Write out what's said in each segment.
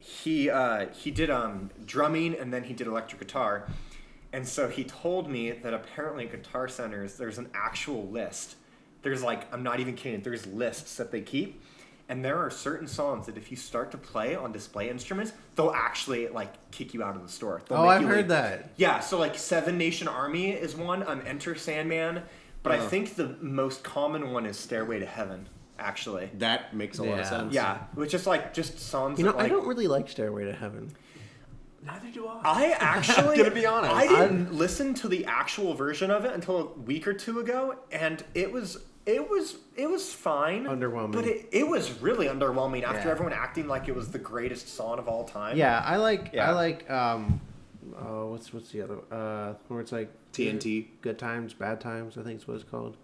he did drumming and then he did electric guitar, and so he told me that apparently at Guitar Centers there's an actual list. There's like, I'm not even kidding. There's lists that they keep, and there are certain songs that if you start to play on display instruments, they'll actually like kick you out of the store. I've heard that. Yeah, so like Seven Nation Army is one. Enter Sandman, but I think the most common one is Stairway to Heaven. Actually, that makes a lot of sense. Yeah, which is like just songs. You know, that, like, I don't really like Stairway to Heaven. Neither do I. I actually, I'm gonna be honest. I didn't listen to the actual version of it until a week or two ago, and it was fine. Underwhelming. But it was really underwhelming after everyone acting like it was the greatest song of all time. Yeah, I like what's the other where it's like TNT. Good Times, Bad Times, I think is what it's called.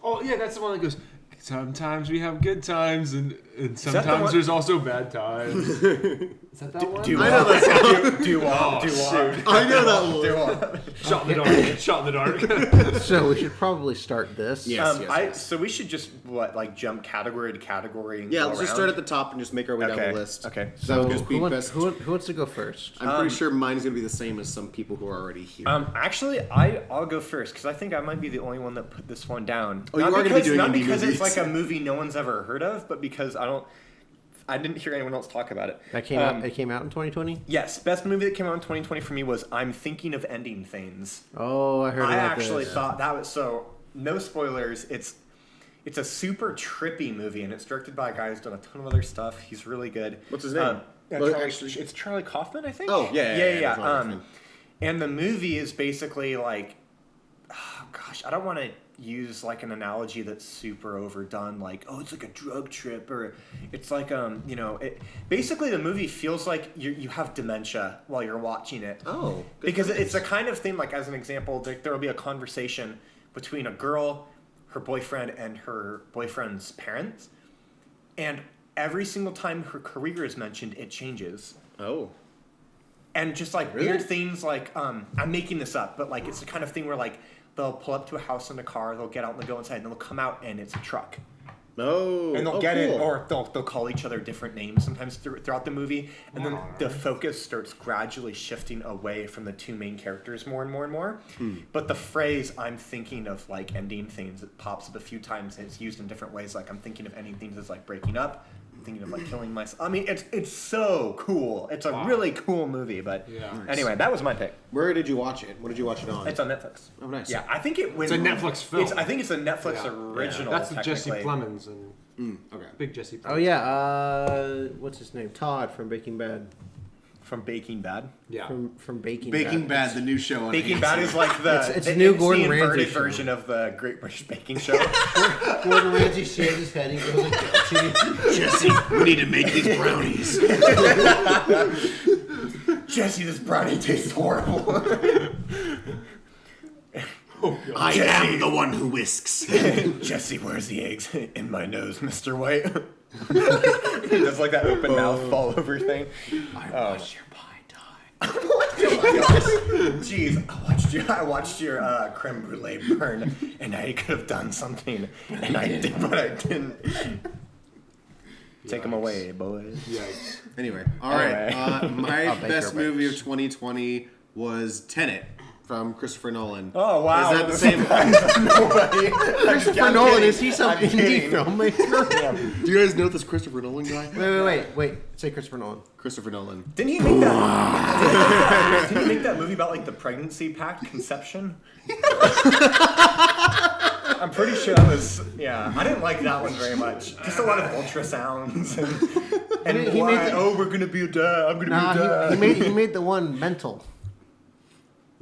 Oh yeah, that's the one that goes. Sometimes we have good times, and sometimes the there's also bad times. Is that that one? I know that Do I know that one. Shot in the dark. Shot in the dark. So we should probably start this. Yes. So we should just jump category to category. And Yeah, go let's just around? start at the top and just make our way down the list. Okay. So Just be best. who wants to go first? I'm pretty sure mine is going to be the same as some people who are already here. Actually, I'll go first because I think I might be the only one that put this one down. Oh, you are going to be doing not indie because movies. it's like a movie no one's ever heard of, but because I didn't hear anyone else talk about it. That came out. It came out in 2020. Yes, best movie that came out in 2020 for me was I'm Thinking of Ending Things. Oh, I heard. I about actually this. thought that was so. No spoilers. It's a super trippy movie, and it's directed by a guy who's done a ton of other stuff. He's really good. What's his name? It's Charlie Kaufman, I think. Oh, yeah. Yeah. Kaufman. And the movie is basically like, oh gosh, I don't want to use like an analogy that's super overdone, like, oh, it's like a drug trip, or it's like basically the movie feels like you have dementia while you're watching it. Oh, because it's a kind of thing, like, as an example, there will be a conversation between a girl, her boyfriend, and her boyfriend's parents, and every single time her career is mentioned, it changes. Oh. And just like weird things, like I'm making this up, but like it's the kind of thing where like they'll pull up to a house in a car, they'll get out and they'll go inside, and they'll come out and it's a truck. Oh. And they'll get it, or they'll call each other different names sometimes throughout the movie, and then the focus starts gradually shifting away from the two main characters more and more and more. But the phrase "I'm thinking of like ending things" it pops up a few times, and it's used in different ways. Like I'm thinking of ending things as like breaking up. I'm thinking of like killing myself. I mean, it's so cool. It's a really cool movie. But anyway, that was my pick. Where did you watch it? What did you watch it on? It's on Netflix. Oh, nice. Yeah, I think it went. It's a Netflix film. I think it's a Netflix original. That's with Jesse technically. Plemons and Okay. big Jesse Plemons. Oh yeah. What's his name? Todd from Breaking Bad. From Baking Bad. Yeah. From Baking Baking Bad, the new show on Baking AMC. Bad is like It's the new Gordon inverted Ramsay show. version of the Great British Baking Show. Gordon Ramsay shaves his head and goes like, Jesse, we need to make these brownies. Jesse, this brownie tastes horrible. I am the one who whisks. Jesse, where's the eggs? In my nose, Mr. White. He does like that open mouth fall over thing. I watched your pie die. Oh my gosh. Jeez, I watched your creme brulee burn, and I could have done something, and I did, but I didn't. Take them away, boys. Yikes. Anyway, all right. My I'll bake best your movie of 2020 was Tenet from Christopher Nolan. Oh wow! Is that the same? Nobody. Christopher Nolan, is he some indie filmmaker? Yeah. Do you guys know this Christopher Nolan guy? Wait. Say Christopher Nolan. Christopher Nolan. Didn't he make that? Didn't he make that movie about like the pregnancy pact conception? I'm pretty sure that was. Yeah, I didn't like that one very much. Just a lot of ultrasounds and He why, made the- oh, we're gonna be a dad. I'm gonna be a dad. He made the one mental.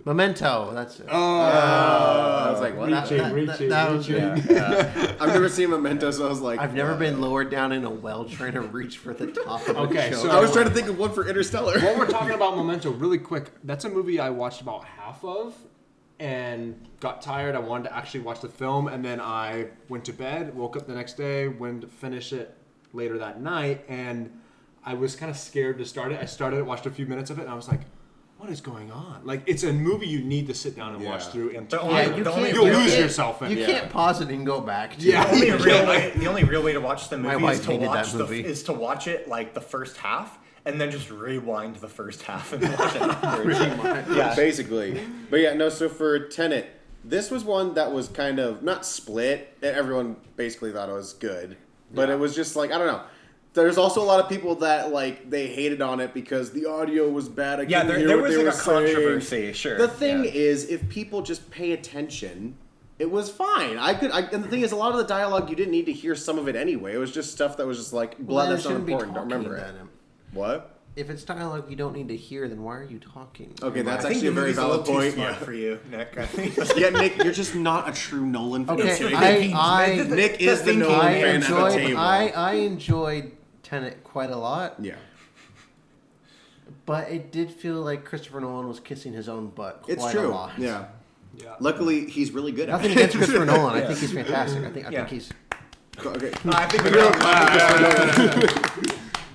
Memento. That's it. I was like, what? Reaching. That was I've never seen Memento, so I was like, I've never been lowered down in a well trying to reach for the top of Okay, a show. so- I was trying to think of one for Interstellar. While we're talking about Memento, really quick, that's a movie I watched about half of and got tired. I wanted to actually watch the film, and then I went to bed, woke up the next day, went to finish it later that night, and I was kind of scared to start it. I started it, watched a few minutes of it, and I was like, what is going on? Like, it's a movie you need to sit down and watch through. And you'll lose yourself in it. You can't pause it and go back to Yeah. it. The only real way to watch the My movie wife hated that movie. is to watch it like the first half and then just rewind the first half and watch it. Yeah. Basically. But yeah, no, so for Tenet, this was one that was kind of not split. Everyone basically thought it was good. But it was just like, I don't know. There's also a lot of people that like they hated on it because the audio was bad. I couldn't hear there what was they like were a saying. controversy, sure. The thing Yeah. is, if people just pay attention, it was fine. And the thing is, a lot of the dialogue you didn't need to hear some of it anyway. It was just stuff that was just like, blah, that's not important. Don't remember it. What? If it's dialogue you don't need to hear, then why are you talking? Okay, that's I think actually a the very movie's valid little too point. smart Yeah. for you, Nick. I think. Yeah, Nick, you're just not a true Nolan fan. Okay, Nick is the thinking Nolan I fan at the enjoyed table. I enjoyed Tenet quite a lot, Yeah. but it did feel like Christopher Nolan was kissing his own butt quite It's a true. lot. Yeah. Yeah. Luckily, he's really good at Nothing it. against Christopher Nolan. I think he's fantastic. I think he's. Okay. I think we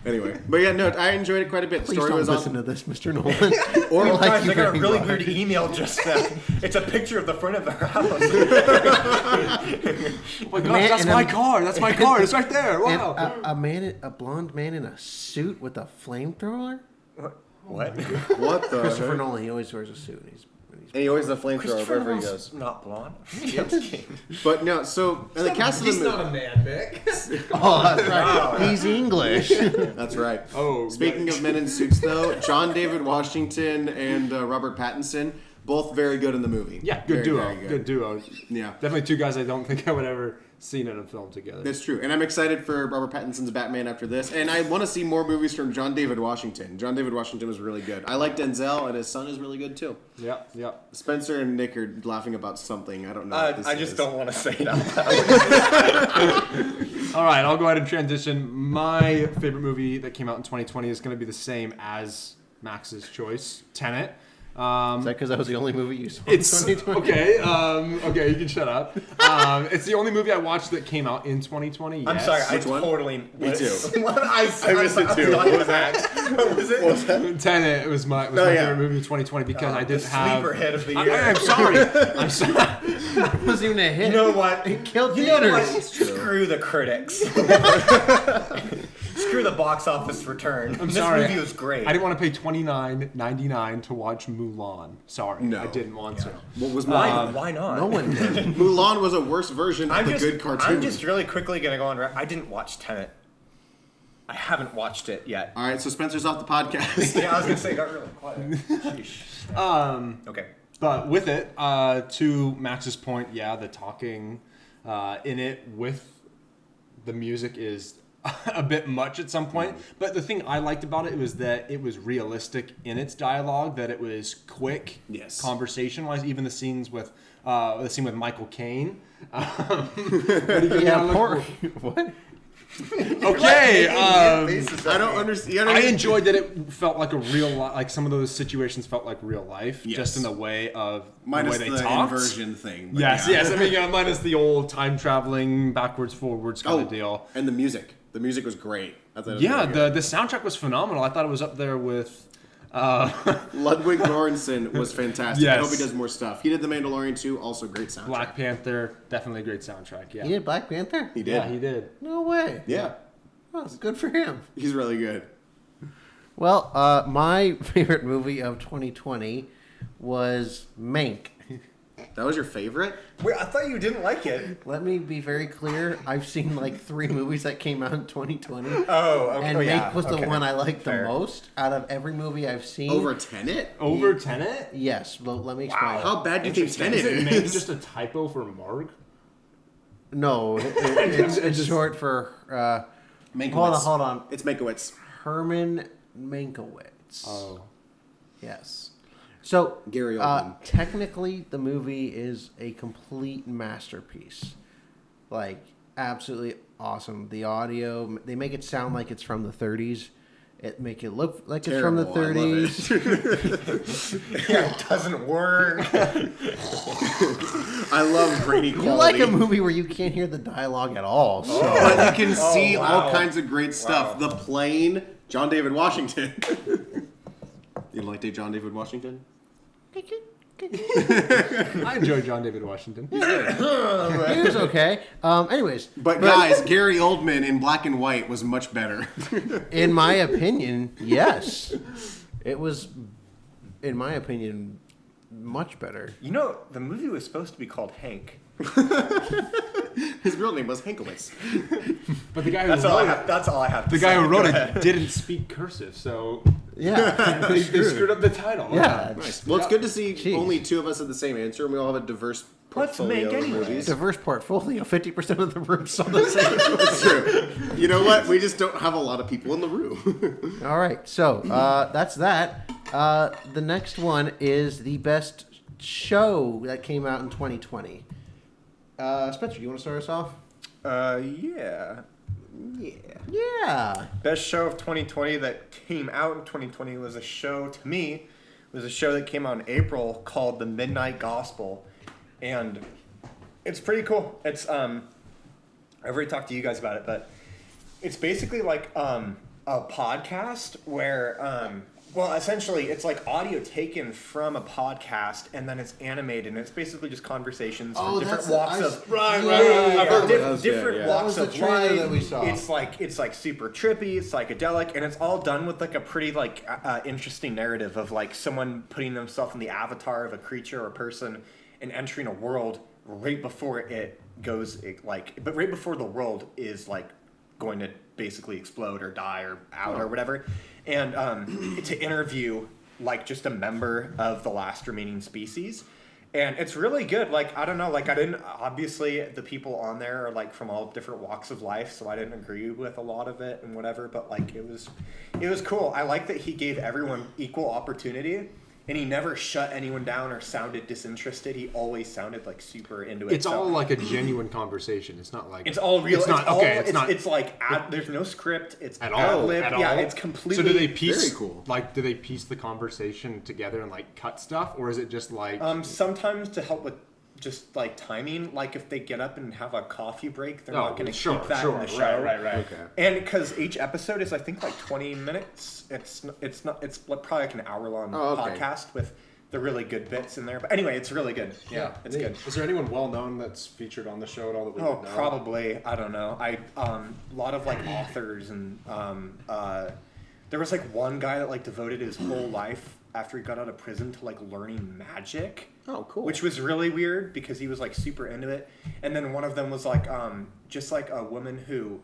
Anyway, but yeah, no, I enjoyed it quite a bit. The Please story don't was listen awesome. to this, Mr. Nolan. Or We like Guys, you I got a very really much. weird email just now. It's a picture of the front of their house. Oh my gosh, Man- that's and my I'm- car. That's my car. It's right there. And Wow. a blonde man in a suit with a flamethrower. What? What the? Christopher Nolan, he always wears a suit. And he always the flamethrower Christopher wherever he Nolan's goes. not blonde. But no, so and the cast of the movie. a man, Nick. Oh, that's right. He's English. That's right. Oh, Speaking of men in suits, though, John David Washington and Robert Pattinson, both very good in the movie. Yeah, good Very, duo. very Good duo. Yeah. Definitely two guys I don't think I would ever seen in a film together. That's true. And I'm excited for Robert Pattinson's Batman after this. And I want to see more movies from John David Washington. John David Washington was really good. I like Denzel, and his son is really good, too. Yeah, yeah. Spencer and Nick are laughing about something. I don't know what this I just is. don't want to say it out loud. All right, I'll go ahead and transition. My favorite movie that came out in 2020 is going to be the same as Max's choice, Tenet. Is that because that was the only movie you saw? It's in 2020? okay. Okay, you can shut up. It's the only movie I watched that came out in 2020. Yes. I'm sorry, I Which one? totally. Me too. I missed it too. thought it was X. What was it? What was that? Tenet was my Oh, yeah. favorite movie of 2020 because I didn't the have. sleeper hit of the year. I'm sorry. I'm sorry. It wasn't even a hit. You know what? It killed You know theaters. what? Screw the critics. Screw the box office return. I'm this sorry. movie was great. I didn't want to pay $29.99 to watch Mulan. Sorry, No. I didn't want to. What was Why? Mulan? Why not? No one did. Mulan was a worse version of the good cartoon. I'm just really quickly gonna go on. I didn't watch Tenet. I haven't watched it yet. All right, so Spencer's off the podcast. Yeah, I was gonna say it got really quiet. Sheesh. Okay. But with it, to Max's point, yeah, the talking in it with the music is a bit much at some point. But the thing I liked about it was that it was realistic in its dialogue, that it was quick, Yes. conversation-wise. Even the scenes with the scene with Michael Caine. Yeah, poor. What? Okay. I don't understand. I enjoyed that it felt like a real like some of those situations felt like real life, Yes. just in the way of Minus the way the they talked. inversion thing. but Yes, yeah. yes. I mean, minus the old time traveling, backwards, forwards kind of deal. And the music. The music was great. I thought it was Yeah, really good. the soundtrack was phenomenal. I thought it was up there with. Ludwig Göransson was fantastic. I Yes. hope he does more stuff. He did The Mandalorian too. Also great soundtrack. Black Panther, definitely a great soundtrack. Yeah, He did Black Panther? He did. yeah, he did. No way. Yeah. Oh, it's good for him. He's really good. Well, my favorite movie of 2020 was Mank. That was your favorite? Wait, I thought you didn't like it. Let me be very clear. I've seen like 3 movies that came out in 2020. Oh, okay. And oh, Mank yeah. was the okay. one I liked Fair. the most out of every movie I've seen. Over Tenet? Over Tenet? Yes, well, let me explain. How bad do you think Tenet Is it maybe is? just a typo for Marg? No, it's short for. Mankiewicz. Hold on. It's Mankiewicz. Herman Mankiewicz. Oh. Yes. So, Gary Oldman. technically, the movie is a complete masterpiece. Like, absolutely awesome. The audio, they make it sound like it's from the 30s. It make it look like it's from the Terrible. I love 30s. Yeah, it doesn't work. I love grainy quality. You like a movie where you can't hear the dialogue at all. So. But you can see all wow. kinds of great stuff. Wow. The Plane, John David Washington. You like John David Washington? I enjoy John David Washington. He was okay. Anyways, But guys, Gary Oldman in black and white was much better. in my opinion, yes, it was. In my opinion, much better. You know, the movie was supposed to be called Hank. His real name was Hankowitz. But the guy who That's all I wrote have. it, That's all I have. To the guy say. who wrote Go it ahead. didn't speak cursive, so Yeah, they screwed up the title. yeah. Nice. Well, it's good to see Jeez. only two of us have the same answer, and we all have a diverse Let's portfolio make of anyways. movies. Diverse portfolio. 50% of the room saw the same. That's true. You know what? We just don't have a lot of people in the room. All right, so that's that. The next one is the best show that came out in 2020. Spencer, you want to start us off? Yeah. Yeah. Best show of 2020 that came out in 2020 was a show, to me, was a show that came out in April called The Midnight Gospel. And it's pretty cool. It's, I've already talked to you guys about it, but it's basically like a podcast where, well, essentially it's like audio taken from a podcast and then it's animated and it's basically just conversations Oh, from different that's walks the- of Right, right, right. I've heard of Diff- those, different yeah. That walks was the of trailer life. that we saw. It's like super trippy, it's psychedelic, and it's all done with like a pretty like interesting narrative of like someone putting themselves in the avatar of a creature or person and entering a world right before it goes but right before the world is like going to basically explode or die or out or whatever, and to interview like just a member of the last remaining species. And it's really good. Like, I don't know, like I didn't, obviously the people on there are like from all different walks of life, so I didn't agree with a lot of it and whatever, but like it was cool. I like that he gave everyone equal opportunity and he never shut anyone down or sounded disinterested. He always sounded like super into it. It's all like a genuine conversation. It's not like it's all real. It's not okay. It's not It's like there's no script. It's at all. ad-lib. At Yeah, all. it's completely. So do they piece? Very cool. Like, do they piece the conversation together and like cut stuff, or is it just like? Sometimes to help with just like timing, like if they get up and have a coffee break, they're not going to keep that in the show. Right. Okay. And because each episode is, I think, like 20 minutes. It's probably like an hour-long okay. podcast with the really good bits in there. But anyway, it's really good. Yeah, it's good. Is there anyone well known that's featured on the show at all that we Oh, would know? probably. I don't know. A lot of like authors and there was like one guy that like devoted his whole life after he got out of prison to like learning magic. Oh, cool. Which was really weird because he was like super into it. And then one of them was like just like a woman who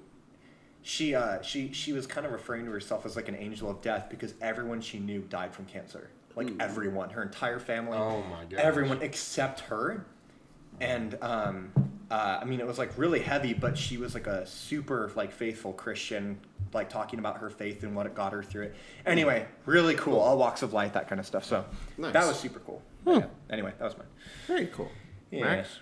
she was kind of referring to herself as like an angel of death because everyone she knew died from cancer. Like everyone, her entire family, Oh my gosh. everyone except her. And I mean, it was like really heavy, but she was like a super like faithful Christian, like talking about her faith and what it got her through it. Anyway, really cool. All walks of life, that kind of stuff. So Nice. that was super cool. Yeah. Anyway, that was mine. Very cool. Yeah. Max?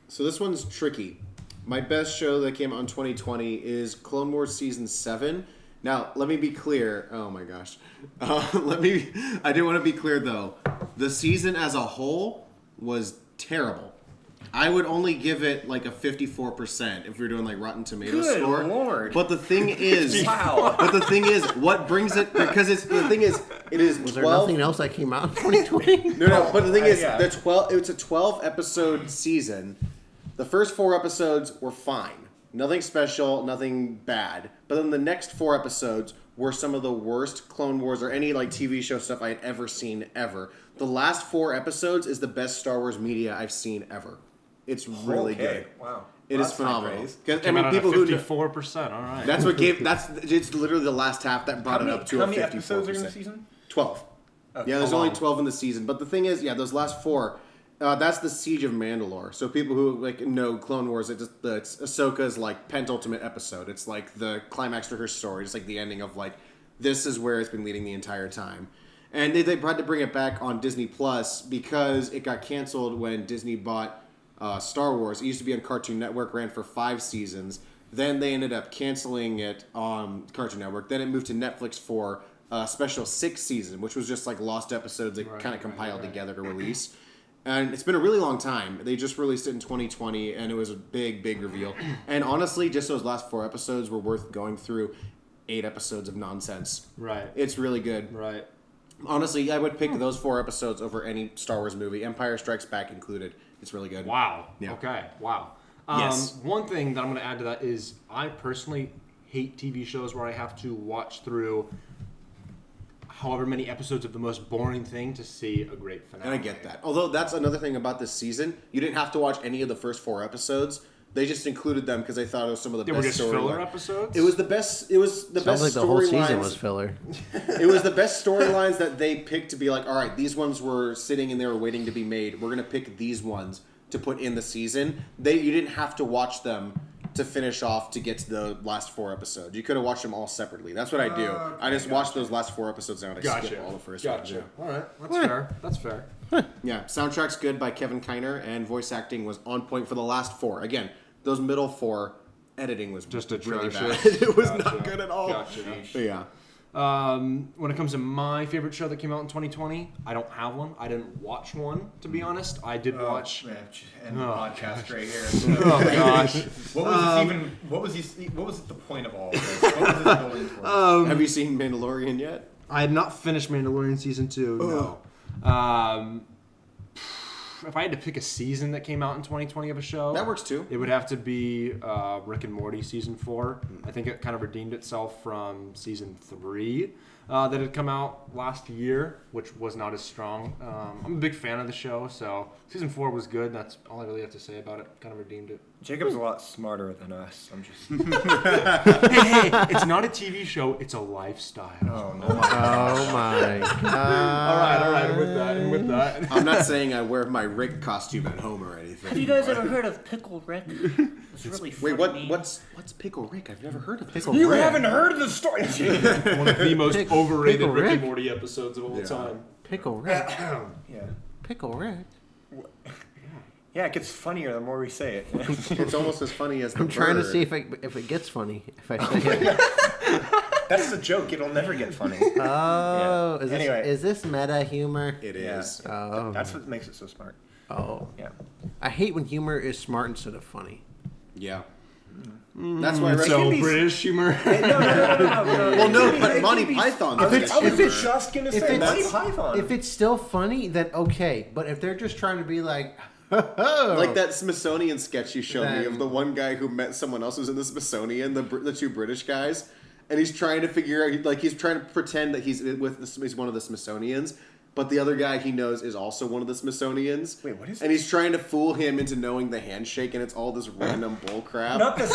So this one's tricky. My best show that came out in 2020 is Clone Wars Season 7. Now, let me be clear. Oh my gosh. I do want to be clear though. The season as a whole was terrible. I would only give it like a 54% if we were doing like Rotten Tomatoes Good score. Lord. But the thing is, Wow. but the thing is, what brings it, because the thing is, it is Was 12. there nothing else that came out in 2020? No, but the thing is, yeah. it's a 12 episode season. The first 4 episodes were fine. Nothing special, nothing bad. But then the next 4 episodes were some of the worst Clone Wars or any like TV show stuff I had ever seen ever. The last 4 episodes is the best Star Wars media I've seen ever. It's really Okay. good. Wow. It Well, is that's high phenomenal. praise. 'Cause, I Came mean, out people at who 54%. All right. that's what gave it's literally the last half that brought it up to how a many 54%. episodes are in the season? 12. Oh, Yeah, there's how only long? 12 in the season. But the thing is, yeah, those last 4, that's the Siege of Mandalore. So people who like know Clone Wars, it's Ahsoka's like penultimate episode. It's like the climax to her story. It's like the ending of like this is where it's been leading the entire time. And they tried to bring it back on Disney Plus because it got canceled when Disney bought Star Wars. It used to be on Cartoon Network, ran for 5 seasons. Then they ended up canceling it on Cartoon Network. Then it moved to Netflix for a special 6th season, which was just like lost episodes that kind of compiled together to release. And it's been a really long time. They just released it in 2020, and it was a big, big reveal. And honestly, just those last 4 episodes were worth going through 8 episodes of nonsense. Right. It's really good. Right. Honestly, I would pick those 4 episodes over any Star Wars movie, Empire Strikes Back included. It's really good. Wow. Yeah. Okay. Wow. Yes. One thing that I'm going to add to that is I personally hate TV shows where I have to watch through however many episodes of the most boring thing to see a great finale. And I get that. Although that's another thing about this season. You didn't have to watch any of the first 4 episodes. They just included them because they thought it was some of the They were best just filler storylines. episodes? It was the best. It was the Sounds best like the whole season storylines. was filler. It was the best storylines that they picked to be like, all right, these ones were sitting and they were waiting to be made. We're gonna pick these ones to put in the season. You didn't have to watch them to finish off to get to the last 4 episodes. You could have watched them all separately. That's what I do. I just watch those last 4 episodes and I skip all the first ones. Gotcha. All right. That's fair. That's fair. Yeah, soundtrack's good by Kevin Kiner, and voice acting was on point for the last 4. Again, those middle 4, editing was Just really atrocious. bad. It was Gotcha. not good at all. Gotcha. But yeah. When it comes to my favorite show that came out in 2020, I don't have one. I didn't watch one, to be honest. I did watch. And the podcast right here. Oh gosh. What was this even? What was the point of all of this? What was this going towards? Have you seen Mandalorian yet? I had not finished Mandalorian season 2. No. If I had to pick a season that came out in 2020 of a show, That works too. It would have to be Rick and Morty season 4. I think it kind of redeemed itself from season 3 that had come out last year, which was not as strong. I'm a big fan of the show, so season 4 was good. That's all I really have to say about it. Kind of redeemed it. Jacob's a lot smarter than us. I'm just. Hey, it's not a TV show; it's a lifestyle. Oh no. Oh my god! All right. And with that, I'm not saying I wear my Rick costume at home or anything. Have you guys ever heard of Pickle Rick? It's really funny. Wait, what's Pickle Rick? I've never heard of Pickle Rick. You haven't heard of the story? one of the most overrated Pickle Rick and Rick? Morty episodes of all time. Pickle Rick. Yeah. Pickle Rick. Yeah, it gets funnier the more we say it. It's almost as funny as the I'm trying to bird. see if it gets funny if I say it. That's the joke. It'll never get funny. Oh, Yeah. Anyway. is this meta humor? It Yeah. is. Oh, That's what makes it so smart. oh. Yeah. I hate when humor is smart instead of funny. Yeah. That's why Rick So be- British humor. No. Well, no, but Monty Python. I does was, it. I was if it's- just gonna if say Monty it's- Python. If it's still funny, then okay. But if they're just trying to be like, oh, Like that Smithsonian sketch you showed me Then- of the one guy who met someone else who's in the Smithsonian, the 2 British guys, and he's trying to figure out, like he's trying to pretend that he's one of the Smithsonians, but the other guy he knows is also one of the Smithsonians. Wait, what is And he's trying to fool him into knowing the handshake, and it's all this random bull crap. Not the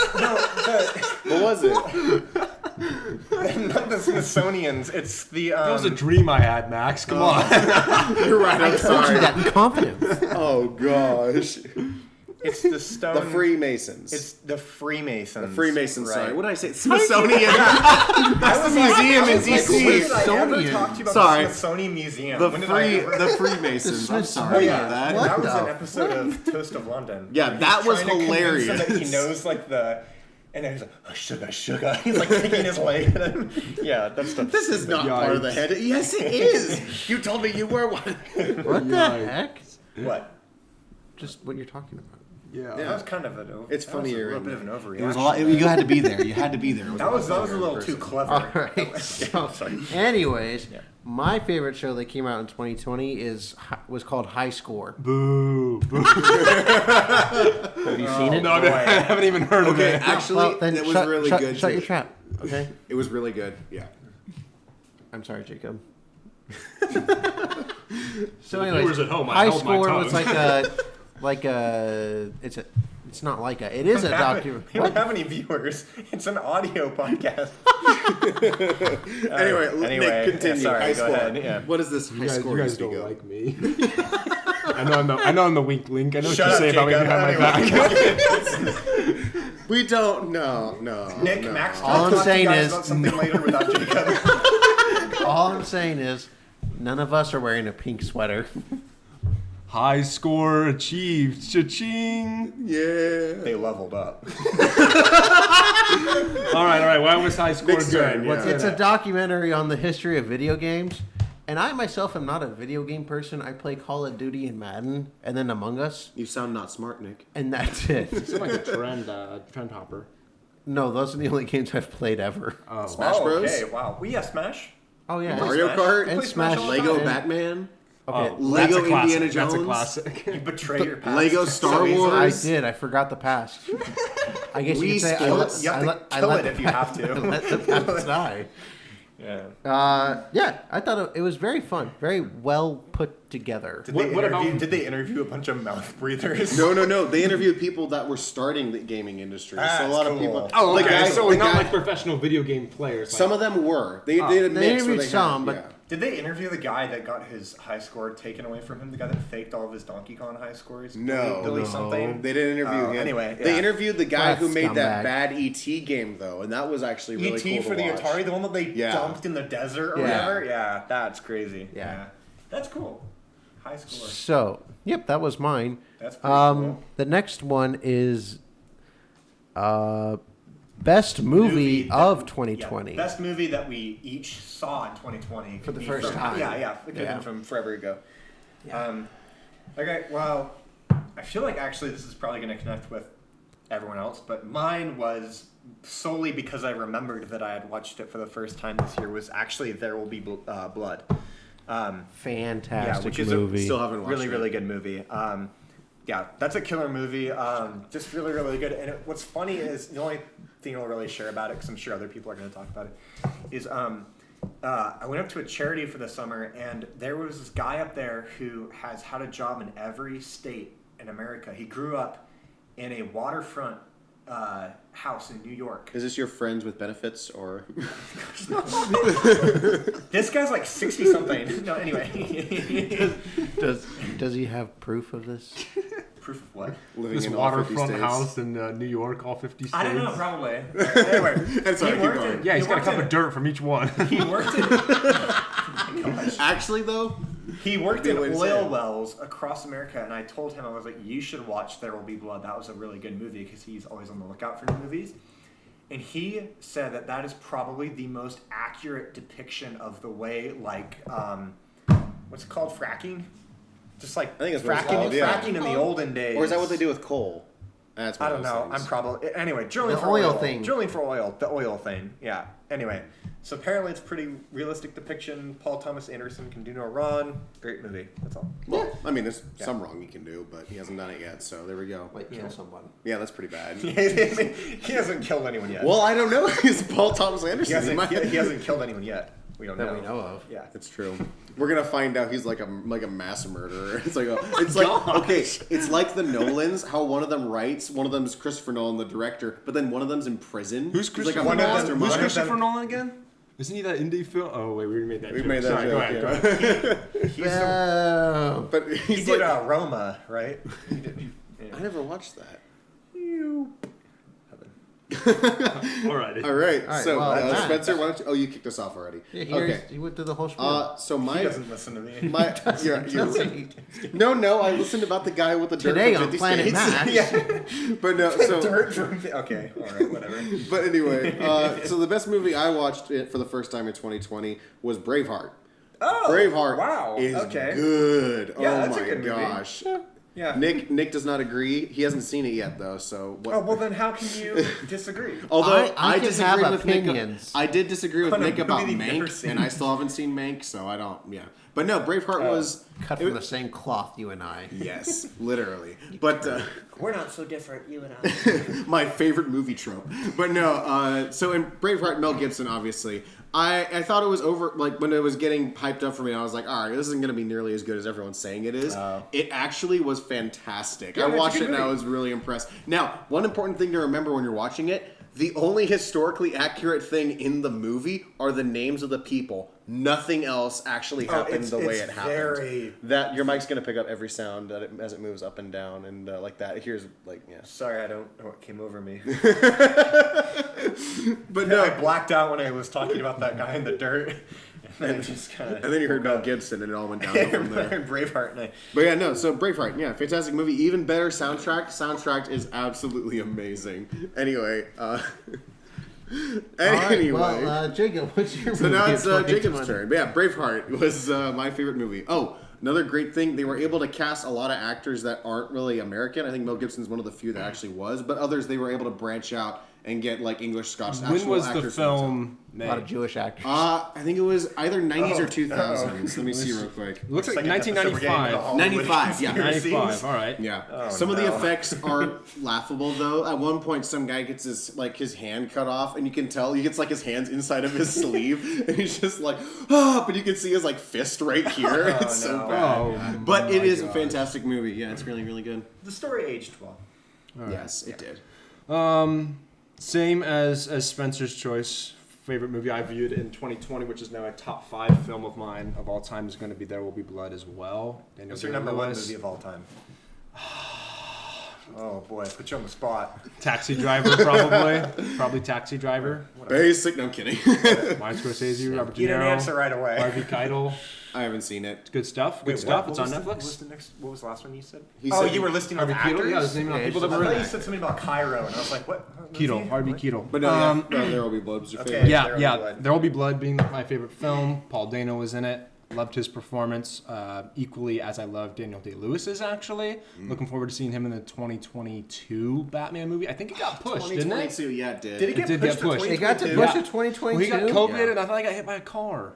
What was it? not the Smithsonian's. It's the That was a dream I had, Max. Come on. You're right. I'm told you sorry. that in confidence. Oh gosh. it's the stone. The Freemasons. It's the Freemasons. the Freemasons. right. Sorry, what did I say? Smithsonian. That's the museum in When did DC. I ever Smithsonian. talk to you about Sorry. the Smithsonian Museum? The When did I ever- the Freemasons. I'm sorry Smithsonian. about that. What that was the an episode of Toast of London. Yeah, where that he's was trying to convince him that he hilarious. knows like the, and then he's like, oh, sugar. He's like kicking his leg at him. Yeah, that stuff. This is not part of the head. Yes, it is. You told me you were one. What the Yikes. heck? What? Just what you're talking about. That was kind of an. It's that was funnier a little in bit of an overreaction. It was a lot. You had to be there. You had to be there. That was a little too clever. All right. So, anyways, my favorite show that came out in 2020 was called High Score. Boo. Boo. Have you seen it? No, I haven't even heard of Okay, it. actually, Well, then it was shut, really shut, good. Shut too. your trap. Okay. It was really good. Yeah. I'm sorry, Jacob. So, anyways, viewers at home, I High held my Score tongue. was it's not like a. It is a document. We don't have any viewers. It's an audio podcast. Anyway, Nick, continue. sorry, High go score. ahead, yeah. What is this high You score? guys used to don't go? like me. I know I'm the wink link. I know Shut what you up, say about me Jacob. behind my back. We don't. No. Nick, no. Max, All I'm talk to you saying guys is- about something later without Jacob. All I'm saying is, none of us are wearing a pink sweater. High score achieved. Cha-ching. Yeah. They leveled up. All right. Why was high score Nick's good? turn, What's yeah. in It's a it? documentary on the history of video games. And I myself am not a video game person. I play Call of Duty and Madden, and then Among Us, You sound not smart, Nick. and that's it. It's like a trend hopper. No, those are the only games I've played ever. Smash Bros. Okay, wow. We have Smash. Oh yeah, Mario Smash? Kart, You and play Smash Smash all the Lego time? Batman, Okay. Lego that's a classic. Indiana That's a Jones. classic. You betray your past. Lego so Star easily. Wars. I did. I forgot the past. I guess you Wii could say Sports? You have to kill it if you have to. I let the past die. Yeah. Yeah, I thought it was very fun, very well put together. Did they interview a bunch of mouth breathers? No. They interviewed people that were starting the gaming industry. Ah, so a lot that's of people. cool. Oh, the okay. guy- So the not guy- like professional video game players. Some of them were. They did a they mix. where interviewed they some, had, but- Did they interview the guy that got his high score taken away from him? The guy that faked all of his Donkey Kong high scores? No. Billy No. something? They didn't interview Oh, him. anyway, they yeah. interviewed the guy What a who made that scumbag. bad ET game though, and that was actually really E.T. cool for to the watch. Atari, the one that they Yeah. dumped in the desert or Yeah. whatever? Yeah, that's crazy. Yeah. That's cool. High score. So, yep, that was mine. That's pretty cool. The next one is best movie that- of yeah, 2020. best movie that we each saw in 2020. For the Could be first from- time. Yeah, it could have Yeah. been from forever ago. Yeah. Okay, well, I feel like actually this is probably going to connect with everyone else, but mine was solely because I remembered that I had watched it for the first time this year was actually There Will Be Blood. Fantastic which is movie. Still haven't watched really, it. really good movie. Yeah, that's a killer movie. Just really, really good. And what's funny is the only thing I'll really share about it, because I'm sure other people are going to talk about it, is I went up to a charity for the summer, and there was this guy up there who has had a job in every state in America. He grew up in a waterfront house in New York. Is this your friends with benefits or? This guy's like 60 something. No, anyway. Does he have proof of this? Proof of what? Living This in all 50 waterfront states? house in New York, all 50 states. I don't know, probably. Anyway, Sorry, he keep worked going. in- Yeah, he's he got a worked cup in- of dirt from each one. He worked in Actually, though, he worked Good in way to say oil it. wells across America, and I told him I was like, you should watch There Will Be Blood. That was a really good movie because he's always on the lookout for new movies. And he said that that is probably the most accurate depiction of the way, like, what's it called, fracking? Just like I think it's what it's fracking, called, yeah. fracking in the olden days. or is that what they do with coal? That's one I of don't those know. things. I'm probably anyway. Drilling The for oil oil thing. Drilling for oil. The oil thing. Yeah. Anyway, so apparently it's pretty realistic depiction. Paul Thomas Anderson can do no wrong. Great movie. That's all. Well, I mean, there's some wrong he can do, but he hasn't done it yet. So there we go. Like kill someone. Yeah, that's pretty bad. He hasn't killed anyone yet. Well, I don't know. It's Paul Thomas he Anderson. hasn't. might- He hasn't killed anyone yet. We don't That know. we know of. Yeah. It's true. We're gonna find out he's like a mass murderer. It's like okay, it's like the Nolans. How one of them writes, one of them is Christopher Nolan, the director, but then one of them's in prison. Who's He's like a Christopher Nolan? mastermind. Who's Who's Christopher Christopher Nolan again? Isn't he that indie film? Oh wait, we already made that. We joke. made that Sorry, joke. Go ahead. yeah. Go ahead. He's the, But he he's did like, Roma, right? He did, I never watched that. Alrighty. All right, All right, so well, Matt. Spencer, why don't you? Oh, you kicked us off already. Yeah, Okay. he went through the whole spiel. So He my doesn't listen to me. my no, I listened about the guy with the dirt Today from on 50 Planet States. Max. Yeah, but no. So Dirt from okay, all right, whatever. But anyway, so the best movie I watched it for the first time in 2020 was Braveheart. Oh, Braveheart Wow. is okay. good. Yeah, oh that's a my good movie. gosh. Yeah. Nick does not agree. He hasn't seen it yet though. So what? Oh well, then how can you disagree? Although I can disagreed have with opinions. Nick, I did disagree with On a Nick about movie you've never Mank, seen. and I still haven't seen Mank, so I don't. Yeah, but no, Braveheart was Cut from the same cloth, you and I. yes, literally. But We're not so different, you and I. my favorite movie trope. But no, so in Braveheart, Mel Gibson, obviously. I thought it was over, like, when it was getting hyped up for me, I was like, all right, this isn't going to be nearly as good as everyone's saying it is. It actually was fantastic. Yeah, I it's a watched good it and I movie. was really impressed. Now, one important thing to remember when you're watching it, the only historically accurate thing in the movie are the names of the people. Nothing else actually happened it's- the way it's it happened. very- That your mic's going to pick up every sound as it moves up and down and like that. Here's like, yeah. Sorry, I don't know what came over me. But No, no, I blacked out when I was talking about that guy in the dirt, and then just kind of. and then you heard Mel Gibson, and it all went downhill from there. Braveheart, and I. But yeah, no. So Braveheart, yeah, fantastic movie. Even better soundtrack. Soundtrack is absolutely amazing. Anyway, anyway. All right, well, Jacob, what's your So movie now of it's Jacob's 2020? turn. But yeah, Braveheart was my favorite movie. Oh, another great thing, they were able to cast a lot of actors that aren't really American. I think Mel Gibson's one of the few that actually was, but others they were able to branch out and get like English, Scotch. When actual was the actors in film A lot of made? Jewish actors. I think it was either 90s or Oh. 2000s. Let me see real quick. It looks like an episode we're getting into 1995. Hollywood 95, yeah. conspiracies. 95. All right. Yeah. Oh, some of the no. effects are laughable though. At one point, some guy gets his hand cut off, and you can tell he gets like his hands inside of his sleeve, and he's just like, but you can see his like fist right here. Oh, It's so no. bad. Oh, But it my is a gosh. fantastic movie. Yeah, it's really, really good. The story aged well. Yes, it did. Same as Spencer's choice. Favorite movie I viewed in 2020, which is now a top 5 film of mine of all time, is going to be There Will Be Blood as well. Daniel What's your number one Day-Lewis. movie of all time? Oh boy, put you on the spot. Taxi Driver, probably Taxi Driver. Basic. No, I'm kidding. Martin Scorsese, Robert De You didn't answer Niro, right away. Harvey Keitel. I haven't seen it. It's good stuff. Good Wait, stuff. what It's on was Netflix. What was the next? What was the last one you said? He Oh, said- you were listing off Harvey actors. Keitel. Yeah, I was naming off Yeah, people it's that I were thought in you it. said something about Cairo, and I was like, what? Keitel, Harvey What? Keitel. But no, There Will Be Blood was your Okay. favorite. Yeah, There Will Be yeah. Blood. There Will Be Blood being my favorite film. Paul Dano was in it. Loved his performance equally as I love Daniel Day-Lewis's, actually. Looking forward to seeing him in the 2022 Batman movie. I think it got pushed, didn't it? 2022, yeah, it did. Did it get did pushed get to pushed. They got to 2022? push Yeah. it 2022. Well, he got COVID, Yeah. and I thought I got hit by a car.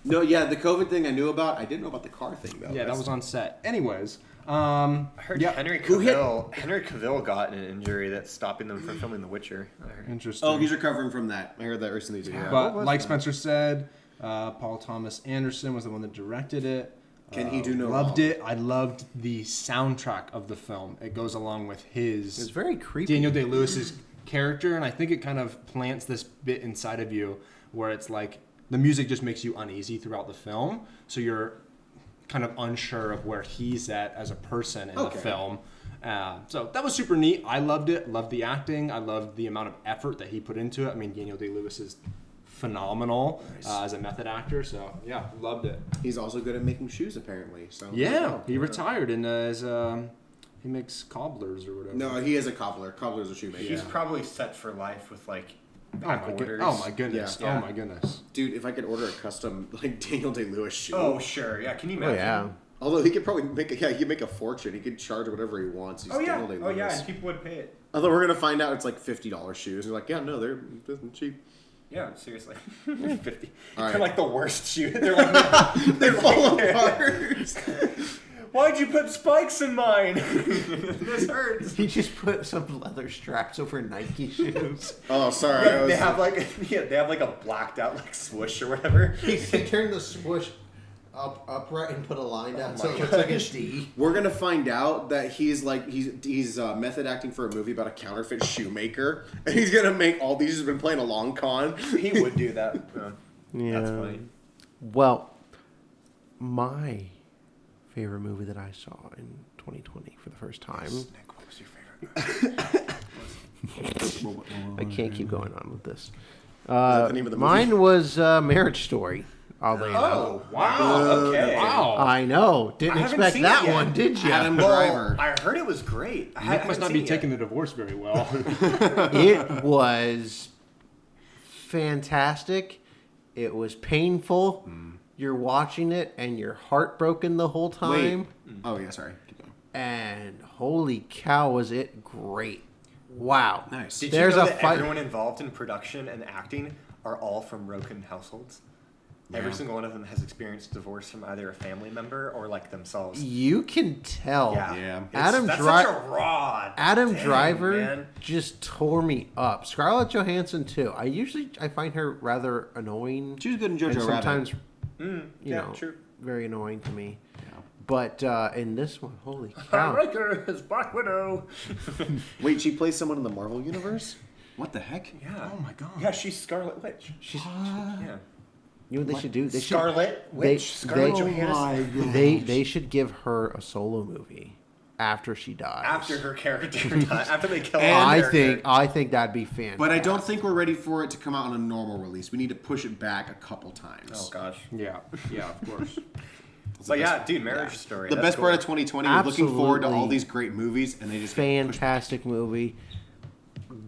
No, yeah, the COVID thing I knew about. I didn't know about the car thing, though. Yeah, that was on set. Anyways, I heard yeah. Henry Who hit- Cavill got an injury that's stopping them from filming The Witcher. I heard. Interesting. Oh, he's recovering from that. I heard that recently, too. Yeah. But What was like that? Spencer said, Paul Thomas Anderson was the one that directed it. Can he do no Loved wrong? it. I loved the soundtrack of the film. It goes along with his It's very creepy. Daniel Day-Lewis's character, and I think it kind of plants this bit inside of you where it's like the music just makes you uneasy throughout the film, so you're kind of unsure of where he's at as a person in the Okay. film. So that was super neat. I loved it. Loved the acting. I loved the amount of effort that he put into it. I mean, Daniel Day-Lewis is phenomenal as a method actor. So yeah, loved it. He's also good at making shoes, apparently. So Yeah, he retired and he makes cobblers or whatever. No, he is a cobbler. Cobbler's a shoemaker. He's probably set for life with like Oh back my, orders. oh my goodness! Yeah. Oh my goodness! Dude, if I could order a custom like Daniel Day-Lewis shoe. Oh sure, yeah. Can you Oh imagine? yeah. Although he could probably make he could make a fortune. He could charge whatever he wants. He's Oh yeah. Daniel Oh Day-Lewis. yeah. And people would pay it. Although we're gonna find out it's like $50 shoes. You're like, yeah, no, they're cheap. Yeah, seriously. 50. All right. They're like the worst shoe. They're like They fall apart. Why'd you put spikes in mine? This hurts. He just put some leather straps over Nike shoes. Oh, sorry. Yeah, they have like they have like a blacked out like swoosh or whatever. He turned the swoosh upright and put a line down so my it looks like a gosh. D. We're gonna find out that he's method acting for a movie about a counterfeit shoemaker, and he's gonna make all these. He's been playing a long con. He would do that. Yeah. That's funny. Well, my favorite movie that I saw in 2020 for the first time. Nick, what was your favorite? I can't keep going on with this. that the name of the movie? Mine was Marriage Story. Oddly enough. Oh wow. Okay. Wow! I know. Didn't I haven't expect seen that it yet. one, did you? Adam Well, Driver. I heard it was great. I Nick haven't must not seen be it taking yet. the divorce very well. It was fantastic. It was painful. You're watching it and you're heartbroken the whole time. Oh yeah, sorry. Keep going. And holy cow, was it great! Wow. Nice. Did There's you know a that fight. everyone involved in production and acting are all from broken households? Every single one of them has experienced divorce from either a family member or like themselves. You can tell. Yeah. Yeah. It's- Adam that's Dri- such a raw. Adam Dang, Driver man. just tore me up. Scarlett Johansson too. I find her rather annoying. She was good in and Jojo Rabbit. sometimes Mm, you yeah, know true. very annoying to me. But in this one, holy I cow! like her as Black Widow. Wait, she plays someone in the Marvel universe? What the heck? Yeah. Oh my god! Yeah, she's Scarlet Witch. She's, Yeah. you know what they should do? They should Scarlet Witch. Scarlett Johansson. they should give her a solo movie after she dies. After her character died. After they kill And off I her think character. I think that'd be fantastic. But I don't think we're ready for it to come out on a normal release. We need to push it back a couple times. Oh gosh. Yeah, yeah, of course. So yeah, dude, Marriage Story. The that's best cool. part of 2020 was looking forward to all Absolutely. these great movies, and they just get pushed back. Fantastic movie,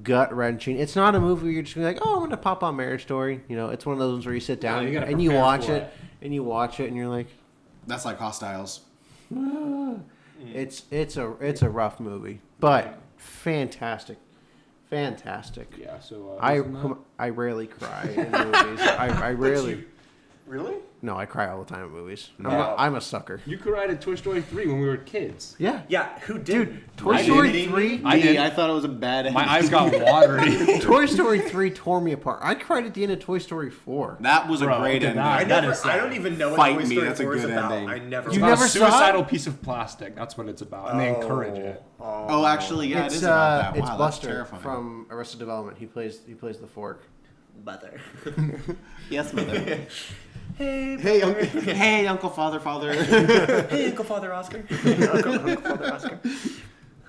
gut wrenching. It's not a movie where you're just gonna be like, oh, I'm gonna pop on Marriage Story. You know, it's one of those ones where you sit down you gotta and you prepare watch for it, it. and you watch it, and you're like, That's like Hostiles. it's a rough movie, but fantastic, fantastic. Yeah. So I rarely cry in movies. I rarely. Really? No, I cry all the time in movies. No. I'm a sucker. you cried at Toy Story 3 when we were kids. Yeah. Yeah, who did? Toy Are you Story kidding 3? me? I did. I thought it was a bad. My eyes got watery. Toy Story 3 tore me apart. I cried at the end of Toy Story 4. That was Bro, a great okay, ending. I that never. is I sad. don't even know what Fight Toy me, Story that's a 4 is good about. ending. I never. You About never a saw it? suicidal piece of plastic. That's what it's about, and they encourage it. Oh, actually, yeah, it's it is about that. it's Wow, that's Buster terrifying. from Arrested Development. He plays the fork. Mother. Yes, mother. Hey, hey, Uncle Father. hey, Uncle Father Oscar. Uncle Father Oscar.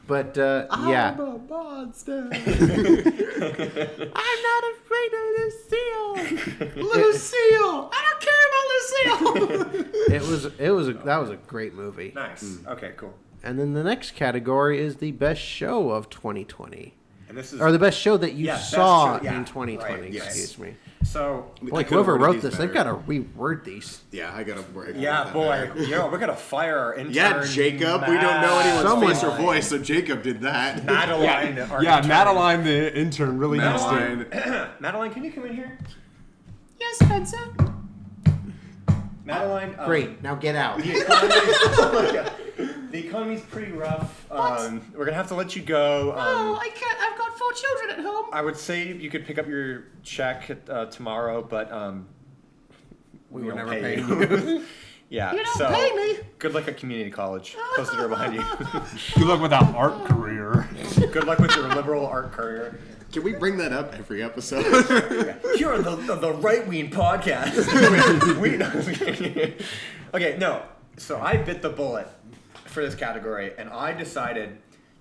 But yeah, a monster. I'm not afraid of Lucille. Lucille. I don't care about Lucille. That was a great movie. Nice. Okay, cool. And then the next category is the best show of 2020, And this is or the best show that you Yeah, best saw show, yeah, in 2020. right, yes. Excuse me. so. Boy, whoever wrote this, they've got to reword these. Yeah, I gotta worry. Yeah, boy. We're gonna fire our intern. Yeah, Jacob. We don't know anyone's Someone- face or voice, so Jacob did that. Madeline. our Yeah, intern. Madeline, the intern, really needs to. Madeline. Madeline, can you come in here? Yes, Spencer. Madeline. Great. Now get out. The economy's pretty rough. We're gonna have to let you go. I can't. I've got 4 children at home. I would say you could pick up your check tomorrow, but We don't will never pay pay you. Yeah. You don't so pay me. Good luck at community college. Close the door behind you. Good luck with that art career. Good luck with your liberal art career. Can we bring that up every episode? Here on the right wing podcast. Okay, no. So I bit the bullet for this category, and I decided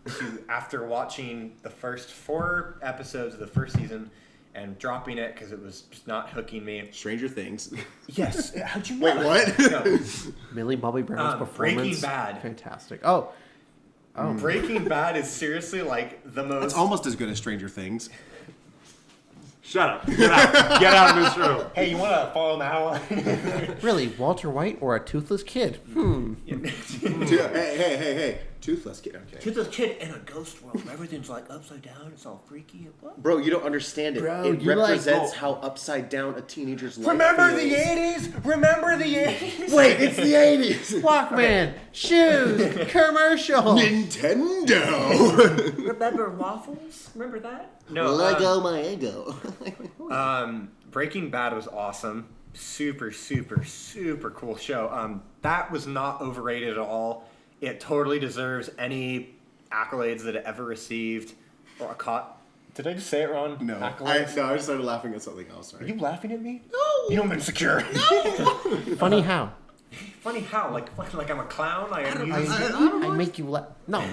to, after watching the first 4 episodes of the first season and dropping it because it was just not hooking me. Stranger Things. Yes. How'd you Wait, know? what? No. Millie Bobby Brown's performance. Breaking Bad. Fantastic. Oh. Breaking Bad is seriously like the most. It's almost as good as Stranger Things. Shut up. Get out. Get out of this room. Hey, you want to follow Madeline? Really, Walter White or a toothless kid? Hey. Toothless kid. Okay. Toothless kid in a ghost world. Everything's like upside down. It's all freaky. What? Bro, you don't understand it. Bro, it you like- represents how upside down a teenager's life Remember feels. the 80s? Remember the 80s? Wait, it's the 80s. Walkman, shoes, commercial. Nintendo. Remember waffles? Remember that? No. Lego my ego. Breaking Bad was awesome. Super cool show. That was not overrated at all. It totally deserves any accolades that it ever received. Or a Did I just say it wrong? No. I Accolades? just started laughing at something else. Are Sorry. you laughing at me? No. You know I'm insecure. Funny how? Funny how? Like I'm a clown? I amuse you? I make you laugh. No.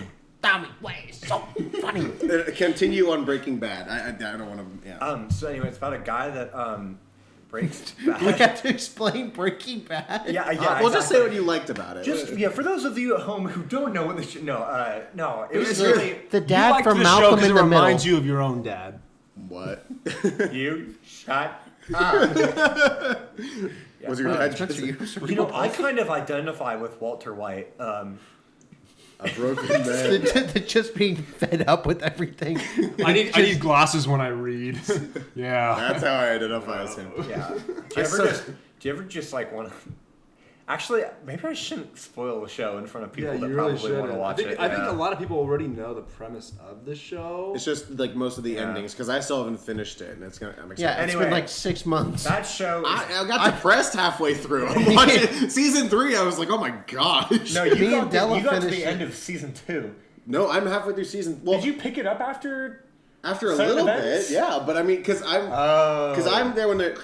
Tommy, why it's so funny. Continue on Breaking Bad. I don't want to. Yeah. So anyway, it's about a guy that breaks We bad. have to explain Breaking Bad. Yeah. Well, just say exactly. what you liked about it. For those of you at home who don't know what this it was It's really The You dad liked from the show Malcolm 'cause in it the reminds Middle. you of your own dad. What? you shut up. Was your dad Spencer, just you You know, I kind of identify with Walter White. a broken man? the just being fed up with everything. I need glasses when I read. Yeah. That's how I identify as him. Yeah. Do you ever just like want to? Actually, maybe I shouldn't spoil the show in front of people that probably want to watch it. I think a lot of people already know the premise of the show. It's just like most of the Yeah. endings because I still haven't finished it, and I'm excited. Yeah, it's Anyway. been like 6 months. That show. Is, I got depressed halfway through. I'm watching season 3. I was like, oh my gosh. no, Me you and got, Della you got to finished the it. end of season 2. No, I'm halfway through season. Well, Did you pick it up after? after a certain little events? bit, yeah. But I mean, because I'm there when they're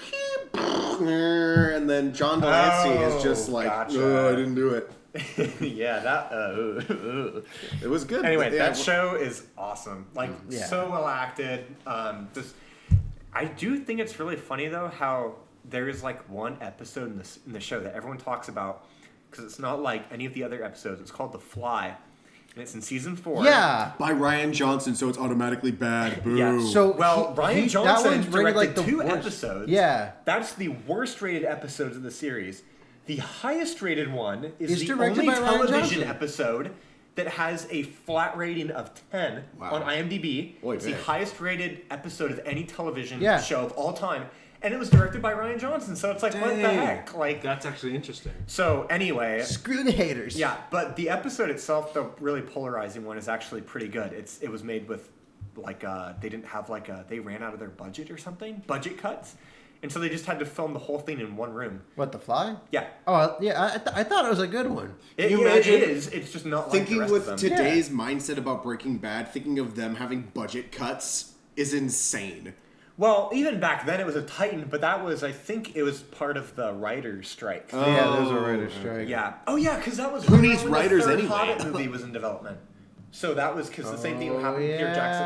and then John Delancey is just like, gotcha. oh, I didn't do it. Yeah, that. It was good. Anyway, Yeah, that show is awesome. Like Yeah. so well acted. I do think it's really funny though how there is like one episode in the show that everyone talks about because it's not like any of the other episodes. It's called The Fly, and it's in season 4. yeah. by Ryan Johnson, so it's automatically bad. Boo. Yeah. So Ryan that Johnson one's rated directed like the 2 worst. episodes. Yeah. That's the worst rated episodes of the series. The highest rated one is Is the directed only by Ryan television Johnson. episode that has a flat rating of 10 Wow. on IMDb. Oy It's the vey. highest rated episode of any television Yeah. show of all time. And it was directed by Ryan Johnson. So it's like, what the Dang. heck? Like, That's actually interesting. so anyway, Screw the haters. yeah, but the episode itself, the really polarizing one, is actually pretty good. It was made with they didn't have they ran out of their budget or something, budget cuts, and so they just had to film the whole thing in one room. What, The Fly? Yeah, Oh, yeah, I thought it was a good one. it, you yeah, it imagine is. It's just not like Thinking the rest with of them. today's mindset about Breaking Bad, thinking of them having budget cuts is insane. Well, even back then it was a Titan, but that was, I think, it was part of the writers' strike. Yeah, there's a writer's strike. Yeah. Oh yeah, because that was Who when needs the writers third anyway? Hobbit movie was in development. So that was because the same thing happened with Peter Jackson.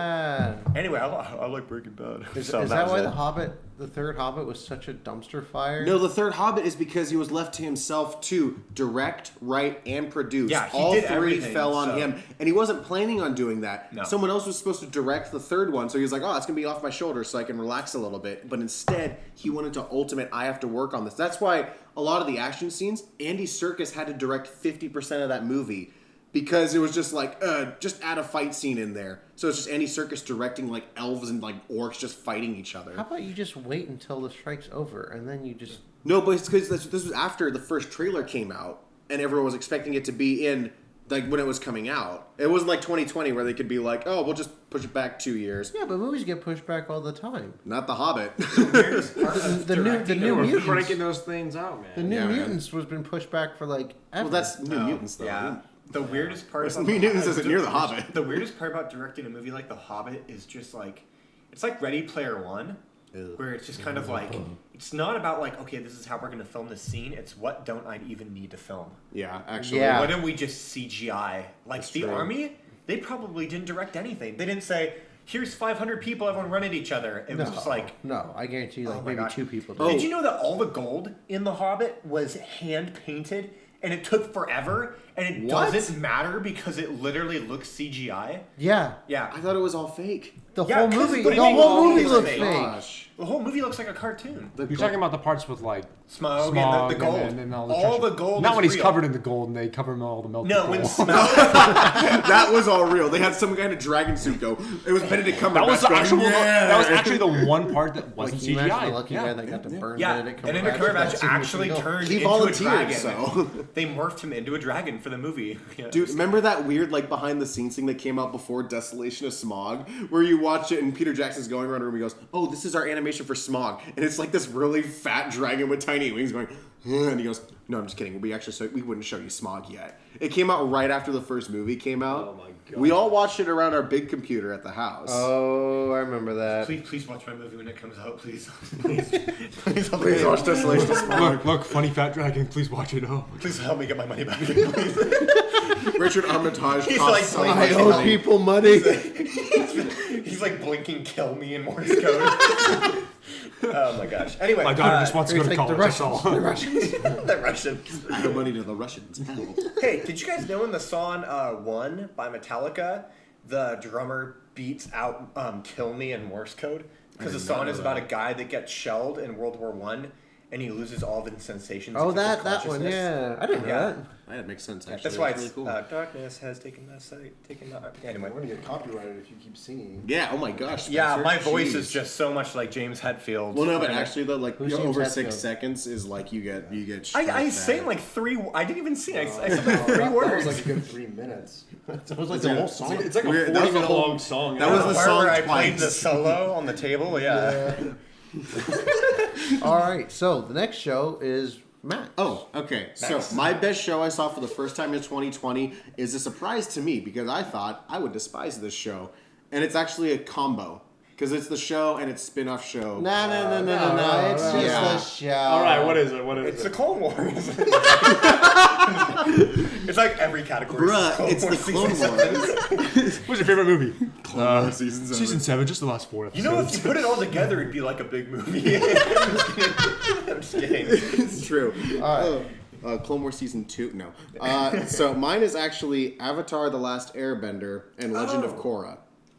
Yeah. Anyway, I like Breaking Bad. Is So that was why it. the third Hobbit was such a dumpster fire? No, the third Hobbit is because he was left to himself to direct, write, and produce. Yeah, he all did three everything, fell on so- him, and he wasn't planning on doing that. No. Someone else was supposed to direct the third one, so he was like, "Oh, it's gonna be off my shoulders, so I can relax a little bit." But instead, he went into ultimate. I have to work on this. That's why a lot of the action scenes, Andy Serkis had to direct 50% of that movie. Because it was just like, just add a fight scene in there. So it's just Andy Serkis directing like elves and like orcs just fighting each other. How about you just wait until the strike's over and then you just... No, but it's because this was after the first trailer came out, and everyone was expecting it to be in like when it was coming out. It wasn't like 2020 where they could be like, "Oh, we'll just push it back 2 years." Yeah, but movies get pushed back all the time. Not The Hobbit. The new We're Mutants. cranking those things out, man. The New Yeah, man. Mutants was been pushed back for like ever. Well, that's New Mutants though. Yeah. The weirdest part about New Mutants isn't near The Hobbit. The weirdest part about directing a movie like The Hobbit is just like, it's like Ready Player One, where it's just kind of like, it's not about like, okay, this is how we're going to film this scene. It's what don't I even need to film? Yeah, actually. Yeah. Why don't we just CGI? Like the true. army, they probably didn't direct anything. They didn't say, here's 500 people, everyone run at each other. It was just like, no, I guarantee you, like oh my maybe gosh. 2 people. Oh. Did you know that all the gold in The Hobbit was hand painted and it took forever and it What? doesn't matter because it literally looks CGI? Yeah, Yeah. I thought it was all fake. the Yeah, whole 'cause movie. what do The you mean whole all movie is looks fake? fake. Gosh. The whole movie looks like a cartoon. The You're gold- talking about the parts with like Smog, smog and the gold. and all the all treasure. the gold Not is when he's real. covered in the gold and they cover him all the melted No, gold. when Smog... That was all real. They had some kind of dragon suit go. It was Benedict Cumberbatch. That was the going, actual. "Yeah." That was actually the one part that Like, wasn't can you imagine the CGI. lucky guy that got to burn Yeah, Benedict and then Cumberbatch with that Cumberbatch signature actually gold. turned He into a volunteered, dragon. so. They morphed him into a dragon for the movie. Yeah. Dude, remember that weird like behind the scenes thing that came out before Desolation of Smog, where you watch it and Peter Jackson's going around the room. He goes, "Oh, this is our animation for Smog," and it's like this really fat dragon with tiny wings going, and he goes, "No, I'm just kidding. We wouldn't show you Smog yet." It came out right after the first movie came out. Oh my God. We all watched it around our big computer at the house. Oh, I remember that. Please watch my movie when it comes out, please. Please Please watch Desolation of Smog. Look, funny fat dragon. Please watch it. Oh, Please help me get my money back. Please. Richard Armitage He's cost like, so I much I owe money. people money. He's like blinking, kill me in Morse code. Oh my gosh. Anyway, my daughter just wants to go It's to like the college. That's Russians. all. The Russians. the Russians. I owe money to the Russians. Hell. Hey, did you guys know in the song "One" by Metallica, the drummer beats out "Kill Me" in Morse code? Because the did not song know is about that. a guy that gets shelled in World War One, and he loses all of his sensations. Oh, except that for one. consciousness. Yeah, I didn't know Yeah. that. That makes sense, actually. That's why really it's cool. darkness has taken that sight, taken that. Anyway. We're gonna get copyrighted if you keep singing. Yeah, oh my gosh. Yeah, Spencer. my voice Jeez. is just so much like James Hetfield. Well, no, but And actually, though, like Who's James over Hetfield? 6 seconds is like you get. I struck sang bad. like 3. I didn't even sing. I said No, like 3 that words. was like a good 3 minutes. That was like the whole song. It's like a Weird. That was the 40-minute whole- long song. that was the part song where I played the twice. solo on the table. Yeah. All right, so the next show is Matt. Oh, okay. Nice. So my best show I saw for the first time in 2020 is a surprise to me because I thought I would despise this show, and it's actually a combo because it's the show and it's spin-off show. No. no, It's no. just Yeah. a show. All right, what is it? What is It's it? the Clone Wars. It's like every category. Bruh, it's the Clone Wars. What's your favorite movie? Clone Wars season 7. Season 7, just the last 4 You episodes. know, if you put it all together, it'd be like a big movie. I'm just kidding. It's true. Clone Wars season 2. No. So mine is actually Avatar: The Last Airbender and Legend of Korra.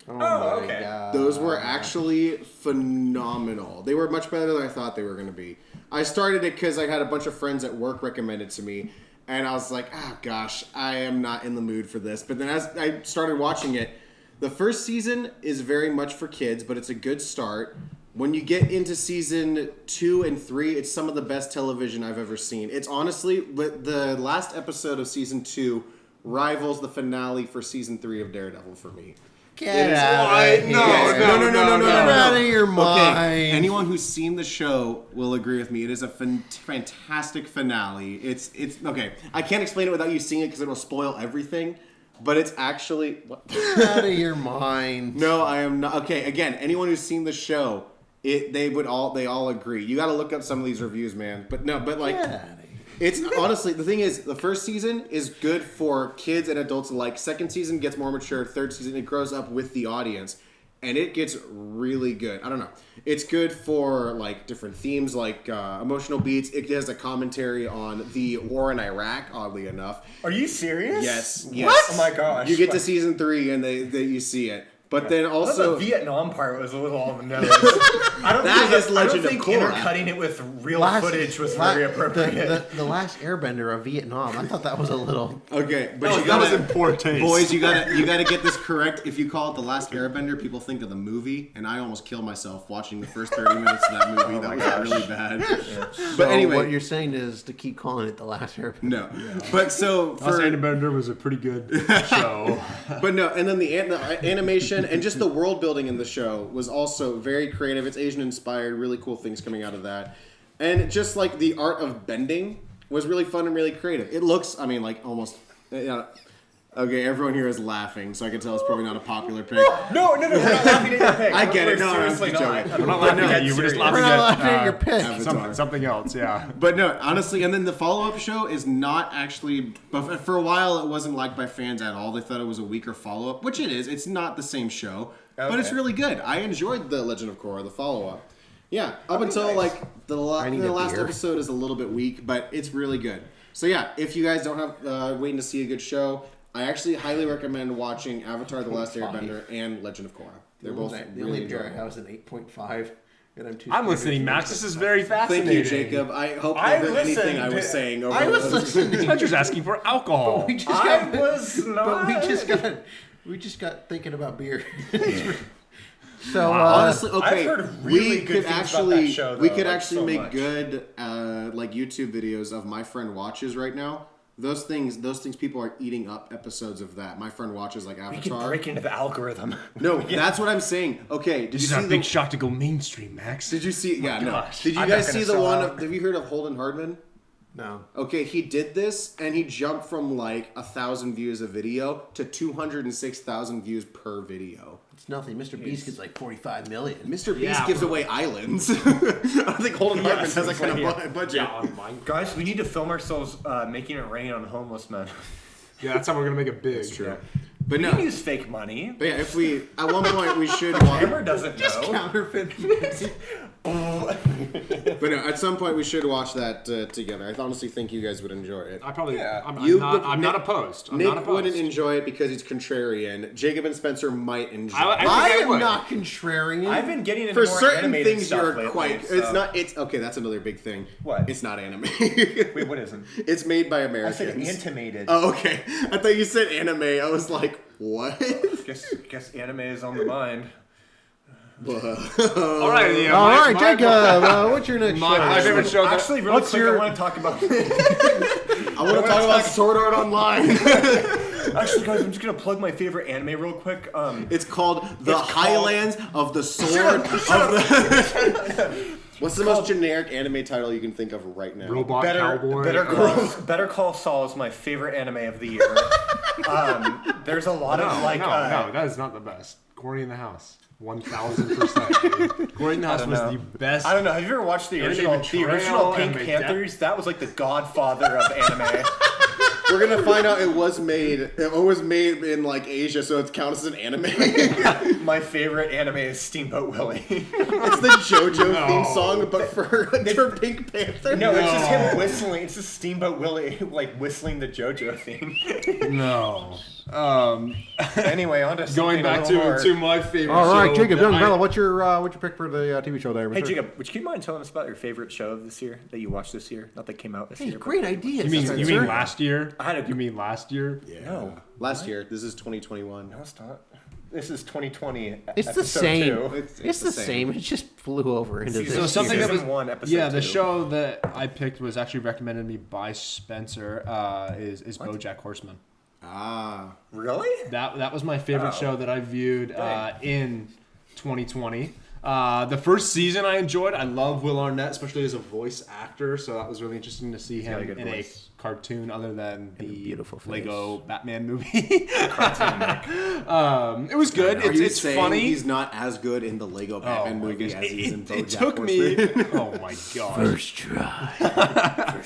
Oh, Oh, my okay. God. Those were actually phenomenal. They were much better than I thought they were going to be. I started it because I had a bunch of friends at work recommended to me, and I was like, oh gosh, I am not in the mood for this. But then as I started watching it, the first season is very much for kids, but it's a good start. When you get into season 2 and 3, it's some of the best television I've ever seen. It's honestly, the last episode of season 2 rivals the finale for season 3 of Daredevil for me. Get out of here. No. Get out of your mind. Okay, anyone who's seen the show will agree with me. It is a fantastic finale. It's okay. I can't explain it without you seeing it because it'll spoil everything. But it's actually Get out of your mind. No, I am not. Okay, again, anyone who's seen the show, they all agree. You got to look up some of these reviews, man. But like. Get out of here. It's honestly, the thing is, the first season is good for kids and adults alike. Second season gets more mature. Third season, it grows up with the audience. And it gets really good. I don't know. It's good for, like, different themes, like emotional beats. It has a commentary on the war in Iraq, oddly enough. Are you serious? Yes. Oh my gosh. You get to season 3 and you see it. But then also... the Vietnam part was a little on the nose. That is Legend of think Korra. intercutting it with real footage was very appropriate. The last Airbender of Vietnam. I thought that was a little. Okay, but that was in poor taste. Boys, you gotta get this correct. If you call it The Last Airbender, people think of the movie, and I almost kill myself watching the first 30 minutes of that movie. That was really bad. So But anyway, what you're saying is to keep calling it the last Airbender. no. But so Last for Airbender was a pretty good show. but no, and then the animation and just the world building in the show was also very creative. It's Asian inspired, really cool things coming out of that. And just like the art of bending was really fun and really creative. It looks, I mean, like almost. Okay, everyone here is laughing, so I can tell it's probably not a popular pick. No, we're not laughing at your pick. I get it. We're No, I'm seriously just not. joking. We're not laughing at you. We're just laughing We're not laughing at your pick. Avatar. something else. Yeah. But no, honestly, and then the follow-up show is not actually. But for a while, it wasn't liked by fans at all. They thought it was a weaker follow-up, which it is. It's not the same show, but it's really good. I enjoyed the Legend of Korra, the follow-up. Yeah, up until like the need a last beer. episode is a little bit weak, but it's really good. So yeah, if you guys don't have waiting to see a good show, I actually highly recommend watching Avatar: The Last Airbender and Legend of Korra. They're both The really only beer I enjoyable. have is an 8.5. And I'm listening, Max. This is very Thank fascinating. you, Jacob. I hope you I heard anything I was listened. saying. Over I was the- listening. Spencer's asking for alcohol. We just I got, was not. but we just got thinking about beer. So Honestly, okay, I've heard really good things about that show, we though, could like, actually so make much. good like YouTube videos of My Friend Watches right now. Those things people are eating up episodes of that. My Friend Watches like We can Avatar. break into the algorithm. No, that's what I'm saying. Okay, did This you is our see big the? shot to go mainstream, Max. Did you see? Yeah, no. gosh. Did you I'm guys not see gonna the sell one? out. Have you heard of Holden Hardman? no. Okay, he did this and he jumped from like 1,000 views a video to 206,000 views per video. It's nothing. Mr. Beast gets like 45 million. Mr. Beast Yeah, gives away islands. I don't think Holden Hardman has that kind Yeah. of budget. Yeah, on mine. Guys, we need to film ourselves making it rain on homeless men. Yeah, that's how we're gonna make it big. That's true. Yeah. But We no, can use fake money. but yeah, if we at one point we should watch. Hammer doesn't know. Counterfeit. But no, at some point we should watch that together. I honestly think you guys would enjoy it. I probably. Yeah. I'm You not. would- I'm not Nick- opposed. I'm Nick not opposed. wouldn't enjoy it because he's contrarian. Jacob and Spencer might enjoy I it. think I am would. not contrarian. I've been getting into For more certain animated things, stuff you're lately, quite. so- It's not. It's okay. That's another big thing. What? It's not anime. Wait, what isn't? It's made by I Americans. said animated. Oh, okay. I thought you said anime. I was like, what? Guess anime is on the mind. All right. Yeah. All right, my- Jacob. What's your next My show? favorite show. that- Actually, really what's quick, your- I want to talk about. I want to talk about Sword Art Online. Actually, guys, I'm just gonna plug my favorite anime real quick. It's called The It's called- Highlands of the Sword of the. What's the most generic anime title you can think of right now? Robot Cowboy. Better Call Saul is my favorite anime of the year. There's a lot of like. No, that is not the best. Corey in the House. 1000%. Corey in the House don't was know. the best. I don't know. Have you ever watched the Anime original Betrayal, Pink Anime Panthers? That was like the godfather of anime. We're gonna find out it was made in like Asia, so it counts as an anime. It's My favorite anime is Steamboat Willie. the JoJo theme song, but for Pink Panther. No, it's just him whistling. It's just Steamboat Willie like whistling the JoJo theme. No. Anyway, on to Going something back a little more. to my favorite All right, show Jacob, that young I- fella, what's your pick for the TV show there? Hey Jacob, would you mind telling us about your favorite show of this year that you watched this year? Not that came out this Hey, year. but- great idea. You mean Spencer. last year? I had a- You mean last year? No, Last year. This is 2021. no, it's not. This is 2020. It's the episode same. 2. It's the same. It just flew over into Season- this. So something year. that was Season 1, episode yeah, the 2. show that I picked was actually recommended to me by Spencer. Is BoJack Horseman. Ah. Really? That was my favorite Oh. show that I viewed Dang. in 2020. The first season I enjoyed. I love Will Arnett, especially as a voice actor. So that was really interesting to see got a him good in voice. a cartoon other than the beautiful face. Lego Batman movie. It was good. Are you It's saying funny. he's not as good in the Lego Batman my movie goodness. as he is in BoJack It took Horseman? me. Oh my god. First try.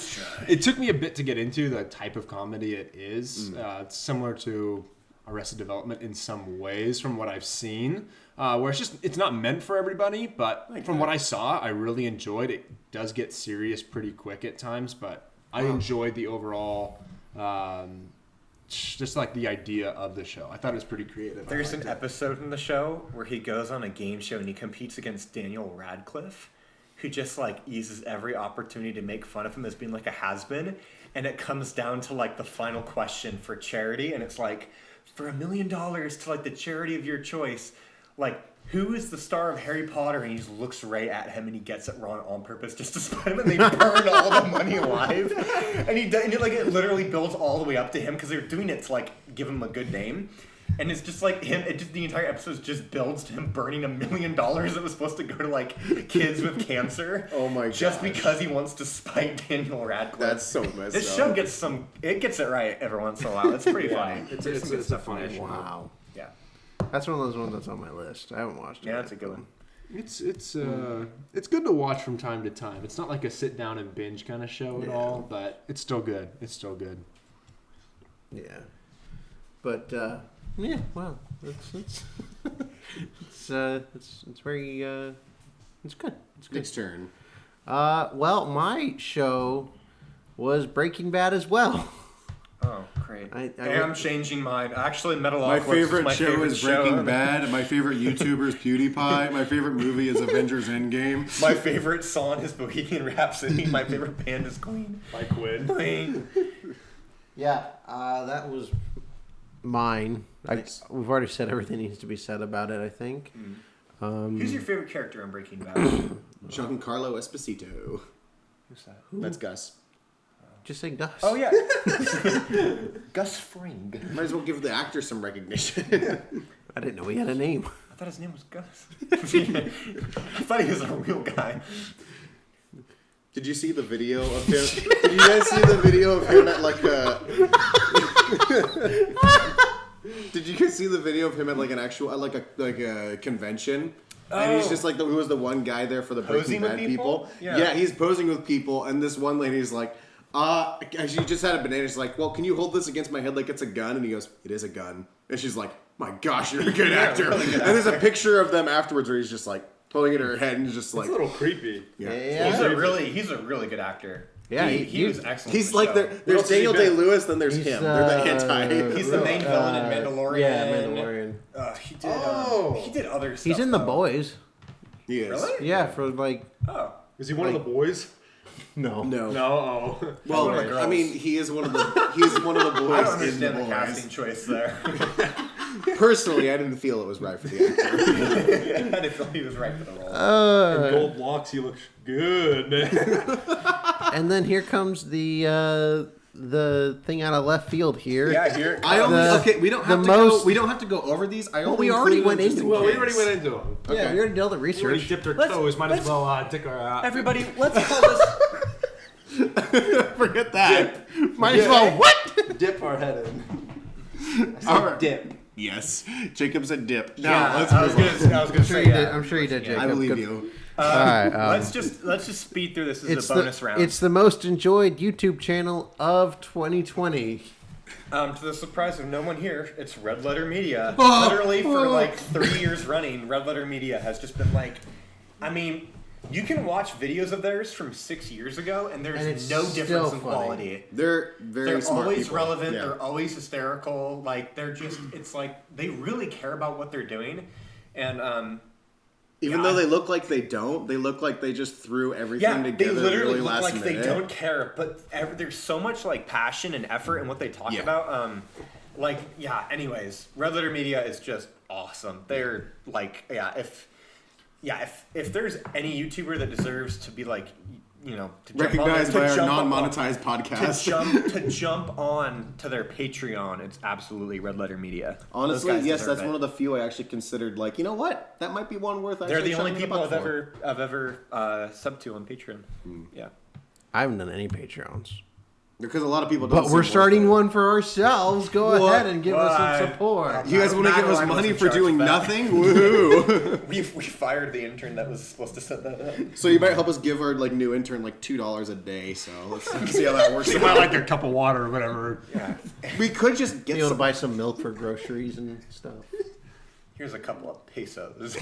It took me a bit to get into the type of comedy it is. It's similar to Arrested Development in some ways, from what I've seen. Where it's not meant for everybody, but from what I saw, I really enjoyed it. It does get serious pretty quick at times, but I enjoyed the overall, just like the idea of the show. I thought it was pretty creative. There's an episode in the show where he goes on a game show and he competes against Daniel Radcliffe, who just like uses every opportunity to make fun of him as being like a has-been. And it comes down to like the final question for charity, and it's like, for $1 million to like the charity of your choice, like, who is the star of Harry Potter? And he just looks right at him and he gets it wrong on purpose just to spite him, and they burn all the money alive. And it literally builds all the way up to him because they're doing it to like give him a good name. And it's just like him. The entire episode just builds to him burning $1 million that was supposed to go to like kids with cancer. Oh my Just gosh. because he wants to spite Daniel Radcliffe. That's so messed This up. show gets it right every once in a while. It's pretty funny. It's There's some good a stuff funny in it. show. Wow. Yeah, That's one of those ones that's on my list. I haven't watched it. yeah, that's a good one. It's good to watch from time to time. It's not like a sit down and binge kind of show at Yeah. all, but it's still good. It's still good. Yeah. But yeah, wow. It's very it's good. It's good. Nick's turn. Well, my show was Breaking Bad as well. Oh, great. I I'm changing mine. Actually, Metalocalypse My is favorite my show favorite is show. Breaking Bad. My favorite YouTuber is PewDiePie. My favorite movie is Avengers Endgame. My favorite song is Bohemian Rhapsody. My favorite band is Queen. By Quinn. Queen. Yeah, that was mine. Nice. We've already said everything needs to be said about it, I think. Who's your favorite character in Breaking Bad? Giancarlo Esposito. Who's that? That's Gus. Just say Gus. Oh yeah, Gus Fring. Might as well give the actor some recognition. I didn't know he had a name. I thought his name was Gus. I thought he was a real guy. Did you see the video of him? Did you guys see the video of him at like a? Did you guys see the video of him at like an actual at like a convention? And he's Oh. just like who was the one guy there for the Posing Breaking with Bad people? people? Yeah. He's posing with people, and this one lady's like, she just had a banana. She's like, well, can you hold this against my head like it's a gun? And he goes, it is a gun. And she's like, my gosh, you're a good actor. really good and there's a picture of them afterwards where he's just like holding it at her head and just like, It's a little creepy. Yeah. He's a really good actor. Yeah, he he- was excellent. he's in the like show. there's else has he Daniel Day been? Lewis, then there's He's, him. They're the anti. He's the main villain in Mandalorian. Yeah, Mandalorian. He did. Oh. He did other stuff. He's in The though. Boys. He is. Really? Yeah, for like Oh. Is he one of the boys? no. No. No. Oh. Well, one of the girls. I mean, he is one of the boys I don't in the understand the boys. casting choice there. Personally, I didn't feel it was right for the actor. I didn't feel he was right for the role. Gold locks. He looks good, man. And then here comes the thing out of left field here. Yeah, here. I only The- we don't the have to most- go. We don't have to go over these. I only we already included went them just into in it. Well, we case. already went into him. Yeah, Okay. we already did all the We already research. dipped our Let's- toes. Might as let's- well dip our. Everybody, let's call this. Forget that. Might as well what? dip our head in. All right. Dip. Yes, Jacob said dip. Yeah, Now let's I was move on. gonna say. I'm sure you did, Jacob. I believe Good- you. right, let's just speed through this as a bonus round. It's the most enjoyed YouTube channel of 2020. To the surprise of no one here, it's Red Letter Media. Literally for like 3 years running, Red Letter Media has just been like, I mean, you can watch videos of theirs from 6 years ago, and there's And it's no still difference in funny. quality. They're very They're smart always people. relevant. Yeah. They're always hysterical. Like they're just, it's like they really care about what they're doing, and Even Yeah, though they look like they don't, they look like they just threw everything yeah, they together literally really look last like minute. they don't care. But there's so much like passion and effort in what they talk Yeah. about. Like yeah. Anyways, Red Letter Media is just awesome. They're like if there's any YouTuber that deserves to be like, you know, to jump Recognized on, by to our jump on- non-monetized podcast. to jump on to their Patreon, it's absolutely Red Letter Media. Those Honestly, guys yes, deserve that's it. one of the few I actually considered. Like, you know what? That might be one worth. They're actually the only chucking a people buck for. I've ever subbed to on Patreon. Yeah. I haven't done any Patreons. Because a lot of people don't. But we're seem starting worth it. one for ourselves. Go What? ahead and give us Why? some support. You guys want to Matt give us Ryan was money in for charge doing of that. nothing? Woohoo! We fired the intern that was supposed to set that up. So you might help us give our like new intern like $2 a day. So let's see how that works. They might like their cup of water or whatever. Yeah. We could just Be get able to some. buy some milk for groceries and stuff. Here's a couple of pesos.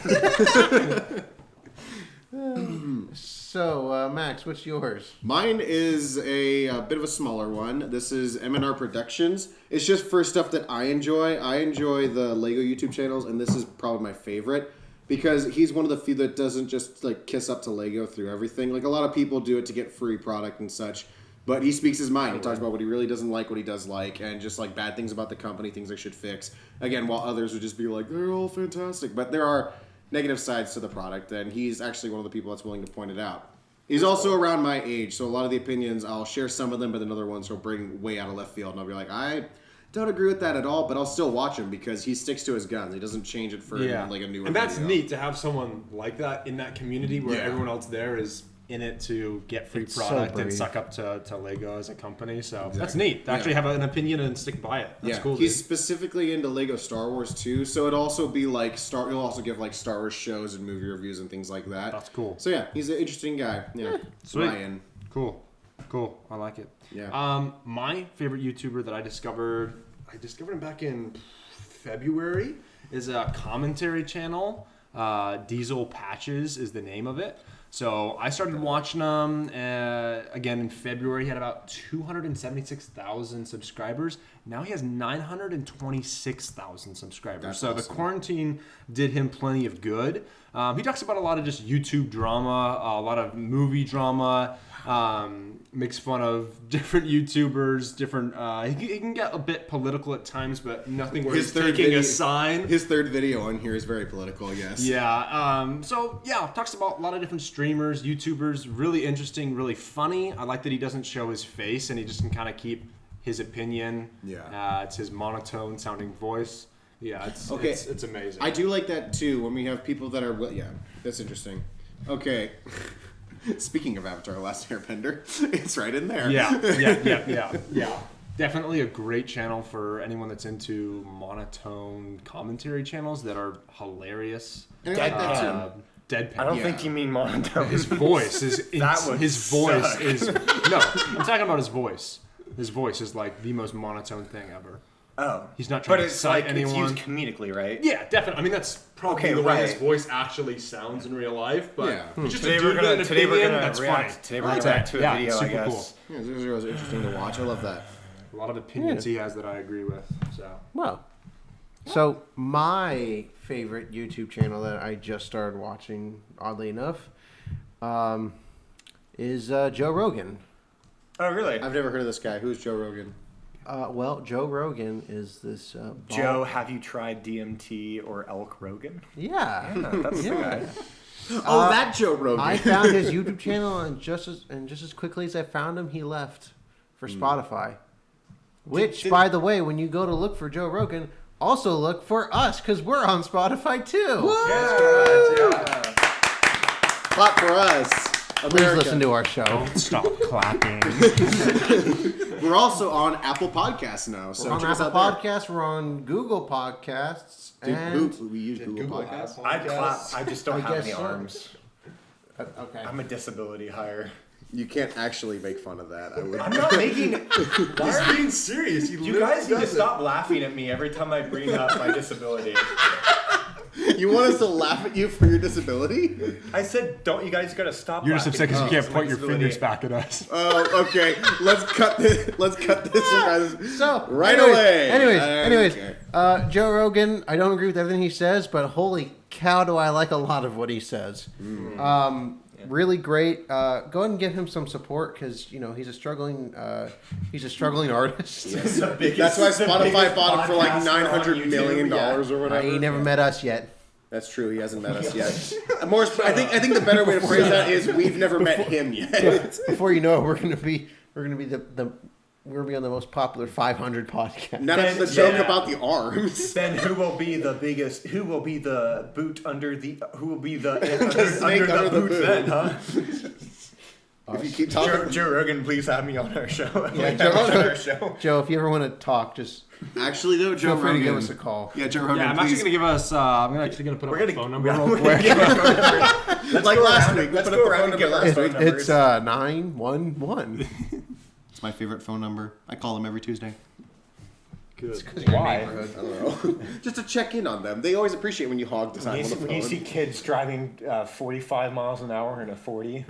So, Max, what's yours? Mine is a bit of a smaller one. This is M&R Productions. It's just for stuff that I enjoy. I enjoy the Lego YouTube channels, and this is probably my favorite because he's one of the few that doesn't just like kiss up to Lego through everything. Like a lot of people do it to get free product and such, but he speaks his mind. He talks about what he really doesn't like, what he does like, and just like bad things about the company, things they should fix. Again, while others would just be like, they're all fantastic, but there are negative sides to the product, and he's actually one of the people that's willing to point it out. He's also around my age, so a lot of the opinions, I'll share some of them, but then other ones he'll bring way out of left field, and I'll be like, I don't agree with that at all, but I'll still watch him because he sticks to his guns. He doesn't change it for like a newer and that's video. neat to have someone like that in that community where Yeah. everyone else there is in it to get free It's so product and brave. suck up to Lego as a company. So that's neat to actually have an opinion and stick by it. That's cool. He's dude. specifically into Lego Star Wars too, so it'd also be like he'll also give like Star Wars shows and movie reviews and things like that. That's cool. So yeah, he's an interesting guy. Yeah, Sweet. Ryan. Cool. I like it. Yeah. My favorite YouTuber that I discovered him back in February, is a commentary channel. Diesel Patches is the name of it. So I started watching him again in February. He had about 276,000 subscribers. Now he has 926,000 subscribers. That's so awesome. the quarantine did him plenty of good. He talks about a lot of just YouTube drama, a lot of movie drama. Makes fun of different YouTubers, different. He can get a bit political at times, but nothing where he's taking a sign. His third video on here is very political, I guess. Yeah. So yeah, talks about a lot of different streamers, YouTubers. Really interesting, really funny. I like that he doesn't show his face and he just can kind of keep his opinion. Yeah. It's his monotone sounding voice. Yeah. It's amazing. I do like that too when we have people that are. Yeah, that's interesting. Okay. Speaking of Avatar: The Last Airbender, it's right in there. Yeah. Definitely a great channel for anyone that's into monotone commentary channels that are hilarious. And I like that too. Deadpan. I don't Yeah. think you mean monotone. His voice is That would his voice suck. is no. I'm talking about his voice. His voice is like the most monotone thing ever. Oh, He's not trying but to it's excite like anyone. it's used comedically, right? Yeah, definitely. I mean, that's probably Okay, the way his right. voice actually sounds in real life. But Yeah. just Today to we're do gonna that today we're opinion, gonna that's react. funny. Today we're I gonna like react that. to a Yeah, video, I super guess. cool. Yeah, Zero is interesting to watch. I love that. A lot of opinions he has that I agree with. So Well, so my favorite YouTube channel that I just started watching, oddly enough, is Joe Rogan. Oh, really? I've never heard of this guy. Who's Joe Rogan? Well, Joe Rogan is this Joe, have you tried DMT or Elk Rogan? Yeah, That's the guy. Oh, that Joe Rogan. I found his YouTube channel, and just as quickly as I found him, he left for Spotify. Which, by the way, when you go to look for Joe Rogan, also look for us because we're on Spotify too. Yeah. Clap for us. Please America. listen to our show. stop clapping. We're also on Apple Podcasts now. So We're on check us Apple out there. Podcasts. We're on Google Podcasts. Dude, and we use Google Podcasts. I'd clap. I just don't I have guess any so. arms. Okay. I'm a disability hire. You can't actually make fun of that. I would. I'm not making. Why He's are being serious. you guys need to stop laughing at me every time I bring up my disability? You want us to laugh at you for your disability? I said, don't you guys gotta stop? You're just laughing upset because you at can't my point your disability. fingers back at us. Oh, okay. Let's cut this. Let's cut this, you guys. So Right anyways, away. Anyways, Okay. Joe Rogan. I don't agree with everything he says, but holy cow, do I like a lot of what he says. Really great. Go ahead and give him some support because he's a struggling artist. Yes. The biggest- That's why the Spotify biggest bought him for like podcaster on $900 million YouTube, or whatever. He never met us yet. That's true. He hasn't met us yet. I think the better way to phrase that is we've never met him yet. Before you know it, we're gonna be we're gonna be on the most popular 500 podcast. Now that's the joke about the arms. Then who will be the biggest? Who will be the boot under the? Who will be the snake under under the the boot boot. then? Huh? If you keep Joe, talking. Joe Rogan, please have me on our show. Yeah, Joe, Joe- on our show. Joe, if you ever want to talk, just Actually, though, Joe feel free to Rogan. give us a call. Yeah, Joe Rogan, Yeah, I'm actually please. gonna give us. I'm actually gonna put up We're a gonna phone number yeah, real quick. Let's Like go last around- week. Let's Put go up the around phone and give number our last phone week. numbers. It's 911. It's my favorite phone number. I call them every Tuesday. Good. Why? I don't know. Just to check in on them. They always appreciate when you hog the When time you, on see, the when you see phone. kids driving 45 miles an hour in a 40,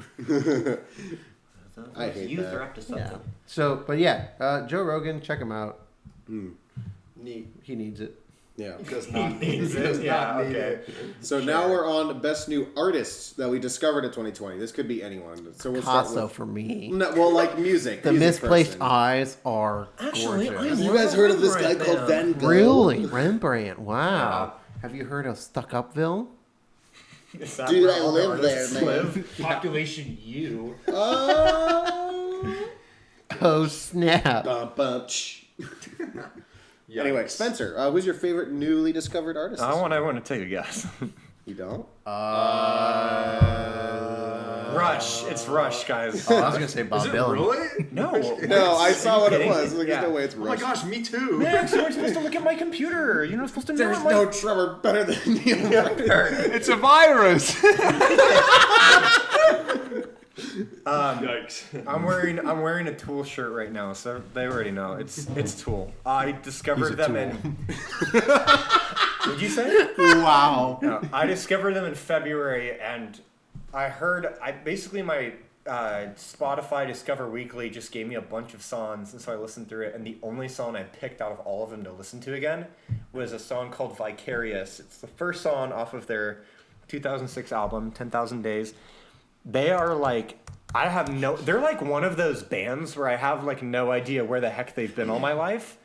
I hate Youth that. are up to something. Yeah. So, but yeah, Joe Rogan, check him out. Neat. He needs it. Yeah. Does not needs does it. Yeah, not need okay. it. So now we're on best new artists that we discovered in 2020. This could be anyone. So we'll start Picasso with for me. no, well, like music. The music misplaced person. eyes are Actually, gorgeous. You guys heard of this guy called Van Gogh? Really, Rembrandt. Wow. Have you heard of Stuck Upville? Is that Dude, where I all the live there, artists man. live? Population U. Oh. Oh snap! Ba-ba-ch. Anyway, Spencer, who's your favorite newly discovered artist? I want to take a guess. You don't? Rush. It's Rush, guys. Oh, I was gonna say Bob Dylan. Really? No. No, I saw what it kidding? was. Like, Yeah. There's no way it's Oh my Rush. gosh, me too. Max, you weren't supposed to look at my computer. You're not supposed to know There's what my... no drummer better than Neil Young. It's a virus. Yikes. I'm wearing a Tool shirt right now, so they already know it's Tool. I discovered them in. What'd you say? Wow. No, I discovered them in February, and I heard basically my Spotify Discover Weekly just gave me a bunch of songs, and so I listened through it. And the only song I picked out of all of them to listen to again was a song called Vicarious. It's the first song off of their 2006 album, 10,000 Days. They are like, they're like one of those bands where I have like no idea where the heck they've been all my life.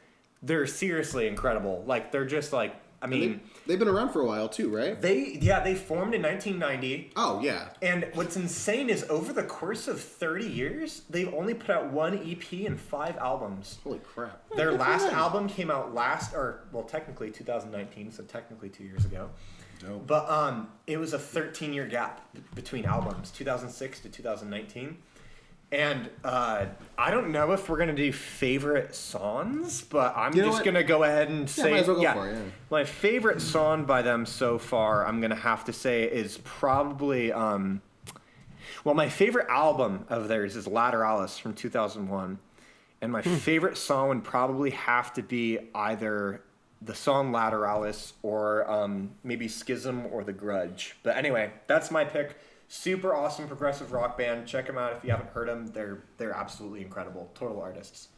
They're seriously incredible. Like, they're just like, I mean, They've been around for a while too, right? they formed in 1990. Oh, yeah. And what's insane is over the course of 30 years, they've only put out one EP and 5 albums. Holy crap. Their last album came out technically 2019, so technically 2 years ago. Dope. But it was a 13-year gap between albums, 2006 to 2019. And I don't know if we're gonna do favorite songs, but I'm You know just what? gonna go ahead and say, might as well go for it, yeah. my favorite song by them so far, I'm gonna have to say, is probably my favorite album of theirs is Lateralis from 2001, and my favorite song would probably have to be either the song Lateralis or maybe Schism or The Grudge. But anyway, that's my pick. Super awesome progressive rock band. Check them out if you haven't heard them. They're absolutely incredible. Total artists.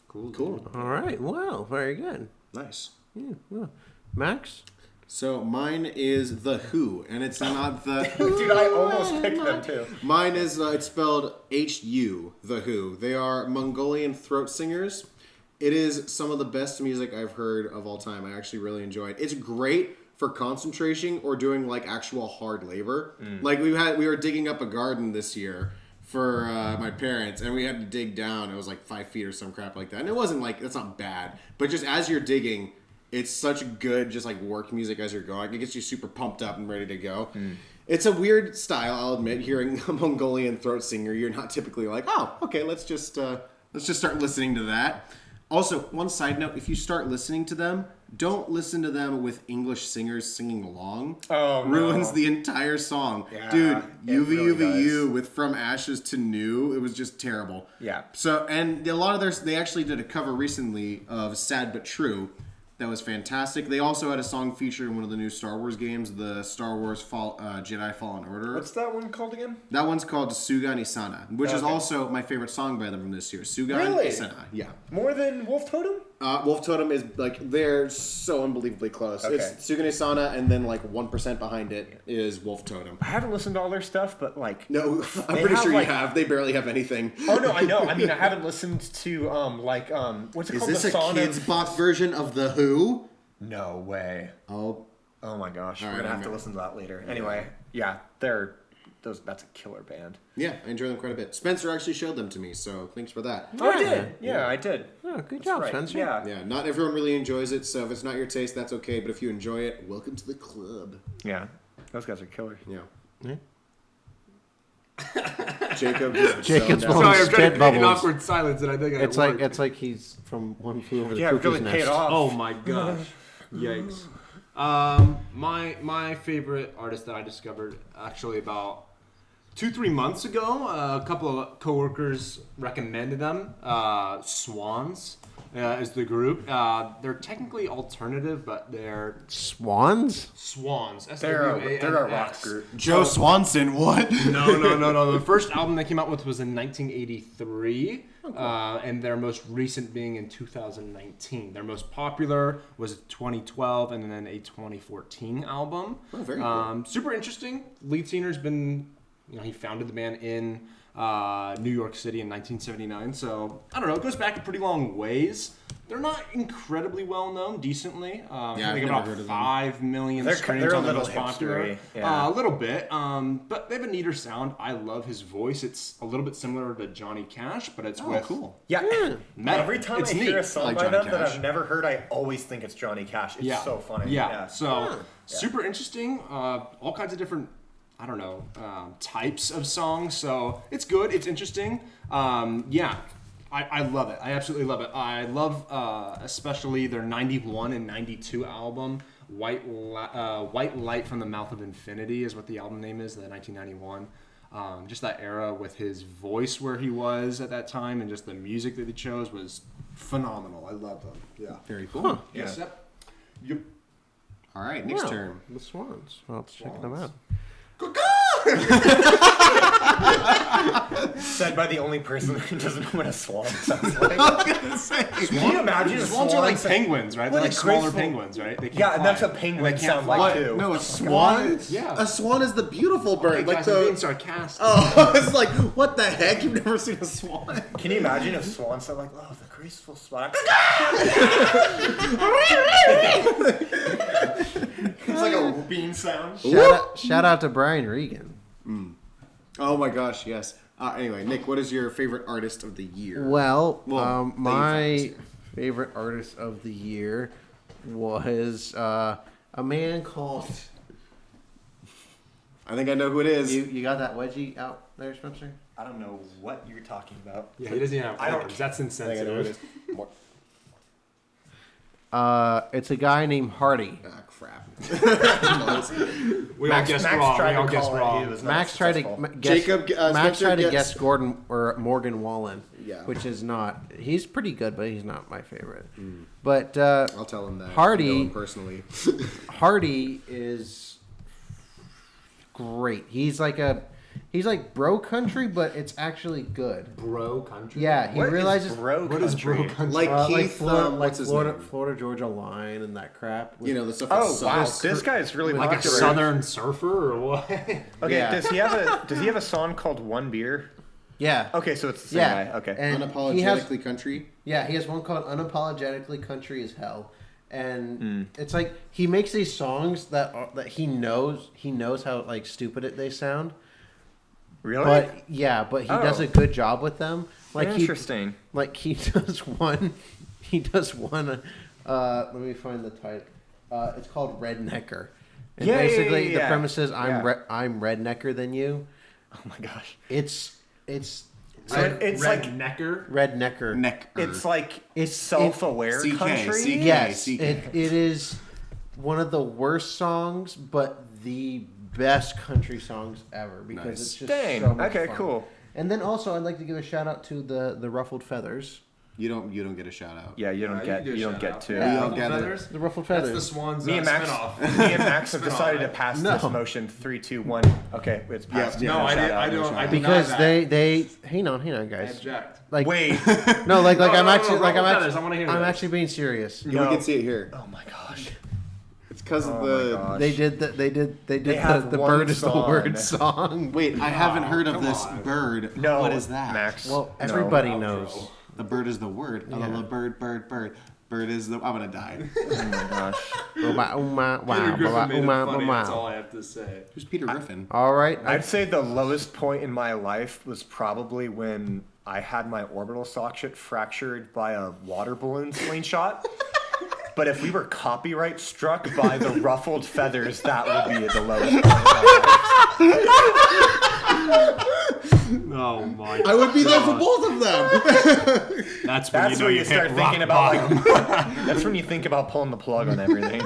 Cool. All right. Wow. Very good. Nice. Yeah. Well, Max. So mine is The Who, and it's not the... Dude, I almost picked them too. Mine is, it's spelled H-U, The Who. They are Mongolian throat singers. It is some of the best music I've heard of all time. I actually really enjoy it. It's great for concentration or doing like actual hard labor. Like we were digging up a garden this year for my parents, and we had to dig down. It was like 5 feet or some crap like that. And it wasn't like, that's not bad. But just as you're digging, it's such good just like work music as you're going. It gets you super pumped up and ready to go. It's a weird style, I'll admit. Hearing a Mongolian throat singer, you're not typically like, oh, okay, let's just start listening to that. Also, one side note: if you start listening to them, don't listen to them with English singers singing along. Oh, no. Ruins the entire song, Yeah, dude. it UV really UVU with From Ashes to New. It was just terrible. Yeah. So, and a lot of they actually did a cover recently of Sad But True. That was fantastic. They also had a song featured in one of the new Star Wars games, the Star Wars Jedi Fallen Order. What's that one called again? That one's called Sugan Isana, which is Okay. also my favorite song by them from this year. Sugan Really? Isana. Yeah. More than Wolf Totem? Wolf Totem is like they're so unbelievably close. Okay. It's Sugan Isana, and then like 1% behind it is Wolf Totem. I haven't listened to all their stuff, but like. No, I'm They pretty have, sure like- you have. They barely have anything. Oh no, I know. I mean, I haven't listened to what's it Is called? this The a Song kids' of... box version of The Who? No way. Oh, Oh my gosh, All we're right, gonna have to I'm- listen to that later. Anyway, that's a killer band. yeah, I enjoy them quite a bit. Spencer actually showed them to me, so thanks for that. Oh, I did. Yeah, I did. Oh, good That's job, right. Spencer. Yeah. Yeah, not everyone really enjoys it, so if it's not your taste, that's okay. But if you enjoy it, welcome to the club. Yeah. Those guys are killer. Yeah. Yeah. Jacob just Jacob's zoned out. blowing Sorry, I'm trying to spit create an bubbles. awkward silence, and I think It's like he's from One Flew Over the Yeah, Cuckoo's really Nest. paid off. Oh my gosh! Yikes. My favorite artist that I discovered actually about 2-3 months ago. A couple of coworkers recommended them. Swans is the group. They're technically alternative, but they're Swans? Swans. They're a rock SWANS. group. Joe Swanson, what? No. The first album they came out with was in 1983, and their most recent being in 2019. Their most popular was 2012, and then a 2014 album. Oh, very cool. Super interesting. Lead singer's been, he founded the band in New York City in 1979. So I don't know. It goes back a pretty long ways. They're not incredibly well known. Decently, I I've think never about heard of them. 5 million They're streams a on the little most popular. hipstery, yeah. A little bit, but they have a neater sound. I love his voice. It's a little bit similar to Johnny Cash, but it's with Yeah. metal. Every time It's I hear a neat. song like by Johnny them that Cash. I've never heard, I always think it's Johnny Cash. It's so funny. Yeah. So super interesting. All kinds of different, I don't know, types of songs. So it's good. It's interesting. I love it. I absolutely love it. I love especially their 91 and 92 album. White Light from the Mouth of Infinity is what the album name is, the 1991. Just that era with his voice where he was at that time and just the music that he chose was phenomenal. I love them. Yeah. Very cool. Yes. Yep. All right, next Wow, term. The Swans. I'll have to check them out. Said by the only person who doesn't know what a swan sounds like. Can you imagine a Swans swan are like saying- penguins, right? What They're a like smaller graceful- penguins, right? They can't Yeah, and that's fly. what penguins And they can't sound like fly. too. No, a swan. Yeah. A swan is the beautiful bird. Hey, like guys, I'm being the. sarcastic. Oh, it's like what the heck? You've never seen a swan? Can you imagine if swans sound like, oh, the graceful swan? It's like a whooping sound. Shout out to Brian Regan. Oh my gosh, yes. Anyway, Nick, what is your favorite artist of the year? Well, Well, that you found my this year. favorite artist of the year was a man called. I think I know who it is. You got that wedgie out there, Spencer? I don't know what you're talking about. Yeah, he doesn't even have I don't- arms. That's I think I know who it insensitive. is. More. It's a guy named Hardy. Ah, crap. We all guessed wrong. We all guessed call it. He wrong. was not Max tried to successful. guess. Jacob, Max Spencer tried to gets- guess Gordon or Morgan Wallen. Yeah. Which is not. He's pretty good, but he's not my favorite. But I'll tell him that. Hardy- I know him personally. Hardy is great. He's like bro country, but it's actually good. Bro country. Yeah, he What is realizes bro What is bro country? country? Like Keith, Florida, what's his Florida, name? Florida Georgia Line and that crap. You know, the stuff that Oh wow, sucks. this guy is really Like a popular. southern surfer or what? Okay, Yeah. does he have a song called One Beer? Yeah. Okay, so it's the same Yeah. guy. Okay. And Unapologetically he has, country. yeah, he has one called Unapologetically Country as Hell. And it's like he makes these songs that he knows how like stupid they sound. Really? But yeah, but he does Oh. a good job with them. Like Interesting. he does one. He does one. Let me find the title. It's called Rednecker. And Yeah, yeah, basically yeah, the yeah. premise is Yeah. I'm rednecker than you. Oh my gosh. It's So it's Red like Necker. Rednecker. Neck. it's like It's self-aware CK, country. CK. Yes, CK. it is one of the worst songs, but the best country songs ever because Nice. it's just Dang. so much Okay, fun. cool. And then also, I'd like to give a shout out to the Ruffled Feathers. You don't get a shout out. Yeah, you don't get to. Yeah. We all get it. The Ruffled That's Feathers. the Swans Me and Max, spinoff. me and Max have Spinoff, decided to right? pass No. this motion. 3, 2, 1. Okay, it's passed. Yeah, No, I shout didn't. out, I no don't. shout I out. deny because that. they hang on I guys. object. Like Wait. no, like No, I'm no, actually no, like I'm Ruffled actually Feathers, I wanna hear I'm this. actually being serious. We can see it here. Oh my gosh. It's because of Oh the. my gosh. They did They have the one bird is the song. word song. Wait, I haven't heard of come this on. bird. No. What is that? Max? Well, No. everybody Outro. knows. The bird is the word. Yeah. Oh, the bird. Bird is the. I'm gonna die. Oh my gosh. Peter Griffin made it funny. That's all All I have to say. Who's Peter Griffin? right. I'd say the lowest point in my life was probably when I had my orbital socket fractured by a water balloon slingshot. But if we were copyright struck by the Ruffled Feathers, that would be the lowest point in my life. Oh my! I would be there for both of them. That's when That's you know when you hit start rock thinking about bottom. like. That's when you think about pulling the plug on everything.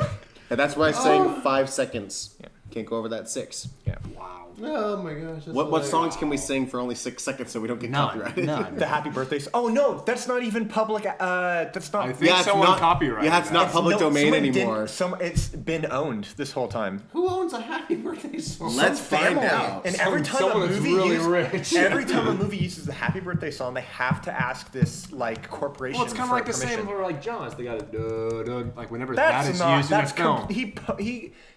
And that's why I sang 5 seconds. Can't go over that 6. Yeah. Wow. Oh my gosh. that's What hilarious. songs can we sing for only 6 seconds so we don't get copyrighted? The Happy Birthday. Oh no, that's not even public. That's not. I think someone copyrighted. Yeah, it's not that. public domain someone didn't- anymore. It's been owned this whole time. Who owns a happy birthday song? Let's find Family. out. And every time Someone a that's movie really uses, rich. every time a movie uses the Happy Birthday song, they have to ask this like corporation. Well, it's kind of for like the permission. same for like Jaws. They got a like whenever That's that is not. used in a That's film.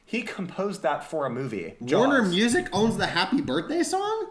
he composed that for a movie. Warner Jaws. Music owns the Happy Birthday song?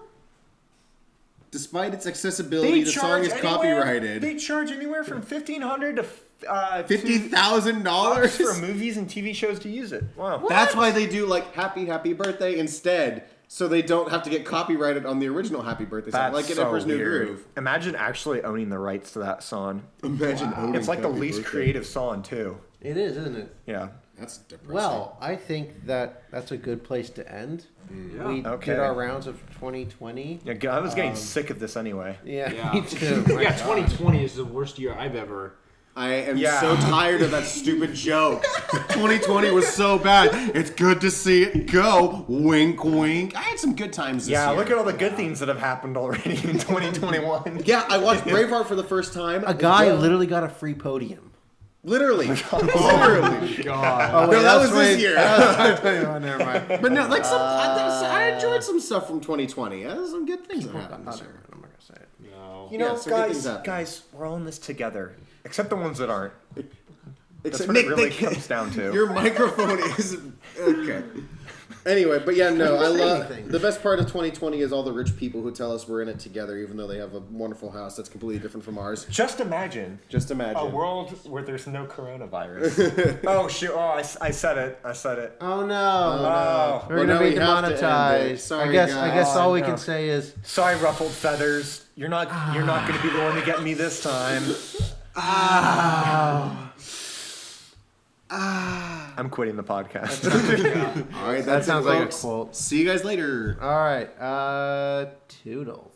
Despite its accessibility, the song is copyrighted. They charge anywhere from $1,500 to $50,000 for movies and TV shows to use it. Wow. That's why they do like Happy Birthday instead, so they don't have to get copyrighted on the original Happy Birthday song, That's like in so Emperor's New weird. Groove. Imagine actually owning the rights to that song. Imagine owning It's like the Happy least Birthday. creative song too. It is, isn't it? Yeah. That's depressing. Well, I think that's a good place to end. Yeah. We Okay. did our rounds of 2020. Yeah, I was getting sick of this anyway. Yeah, Yeah. me too. My Yeah, God. 2020 is the worst year I've ever. I am Yeah. so tired of that stupid joke. 2020 was so bad. It's good to see it go. Wink, wink. I had some good times this Yeah, year. look at all the good things that have happened already in 2021. Yeah, I watched Braveheart for the first time. A guy Yeah. literally got a free podium. Literally. Literally. God. Oh, No, that was this year. Never mind. But no, like I enjoyed some stuff from 2020. There's some good things that happened this year. I'm not gonna say it. No. You know, Yeah, so good things guys, happen. we're all in this together. Except the ones that aren't. That's Except what Nick, it really Nick, comes down to. your microphone is okay. Anyway, but yeah, no, I love anything. the best part of 2020 is all the rich people who tell us we're in it together, even though they have a wonderful house that's completely different from ours. Just imagine Just imagine. a world where there's no coronavirus. Oh shoot! Oh, I said it. I said it. Oh no. Oh, We're Well, gonna now be we have to end it. demonetized. Sorry, I guess guys. all we no. can say is sorry, Ruffled Feathers. You're not going to be the one to get me this time. I'm quitting the podcast. All right, that that's sounds it, like a folks. quote. See you guys later. All right. Toodles.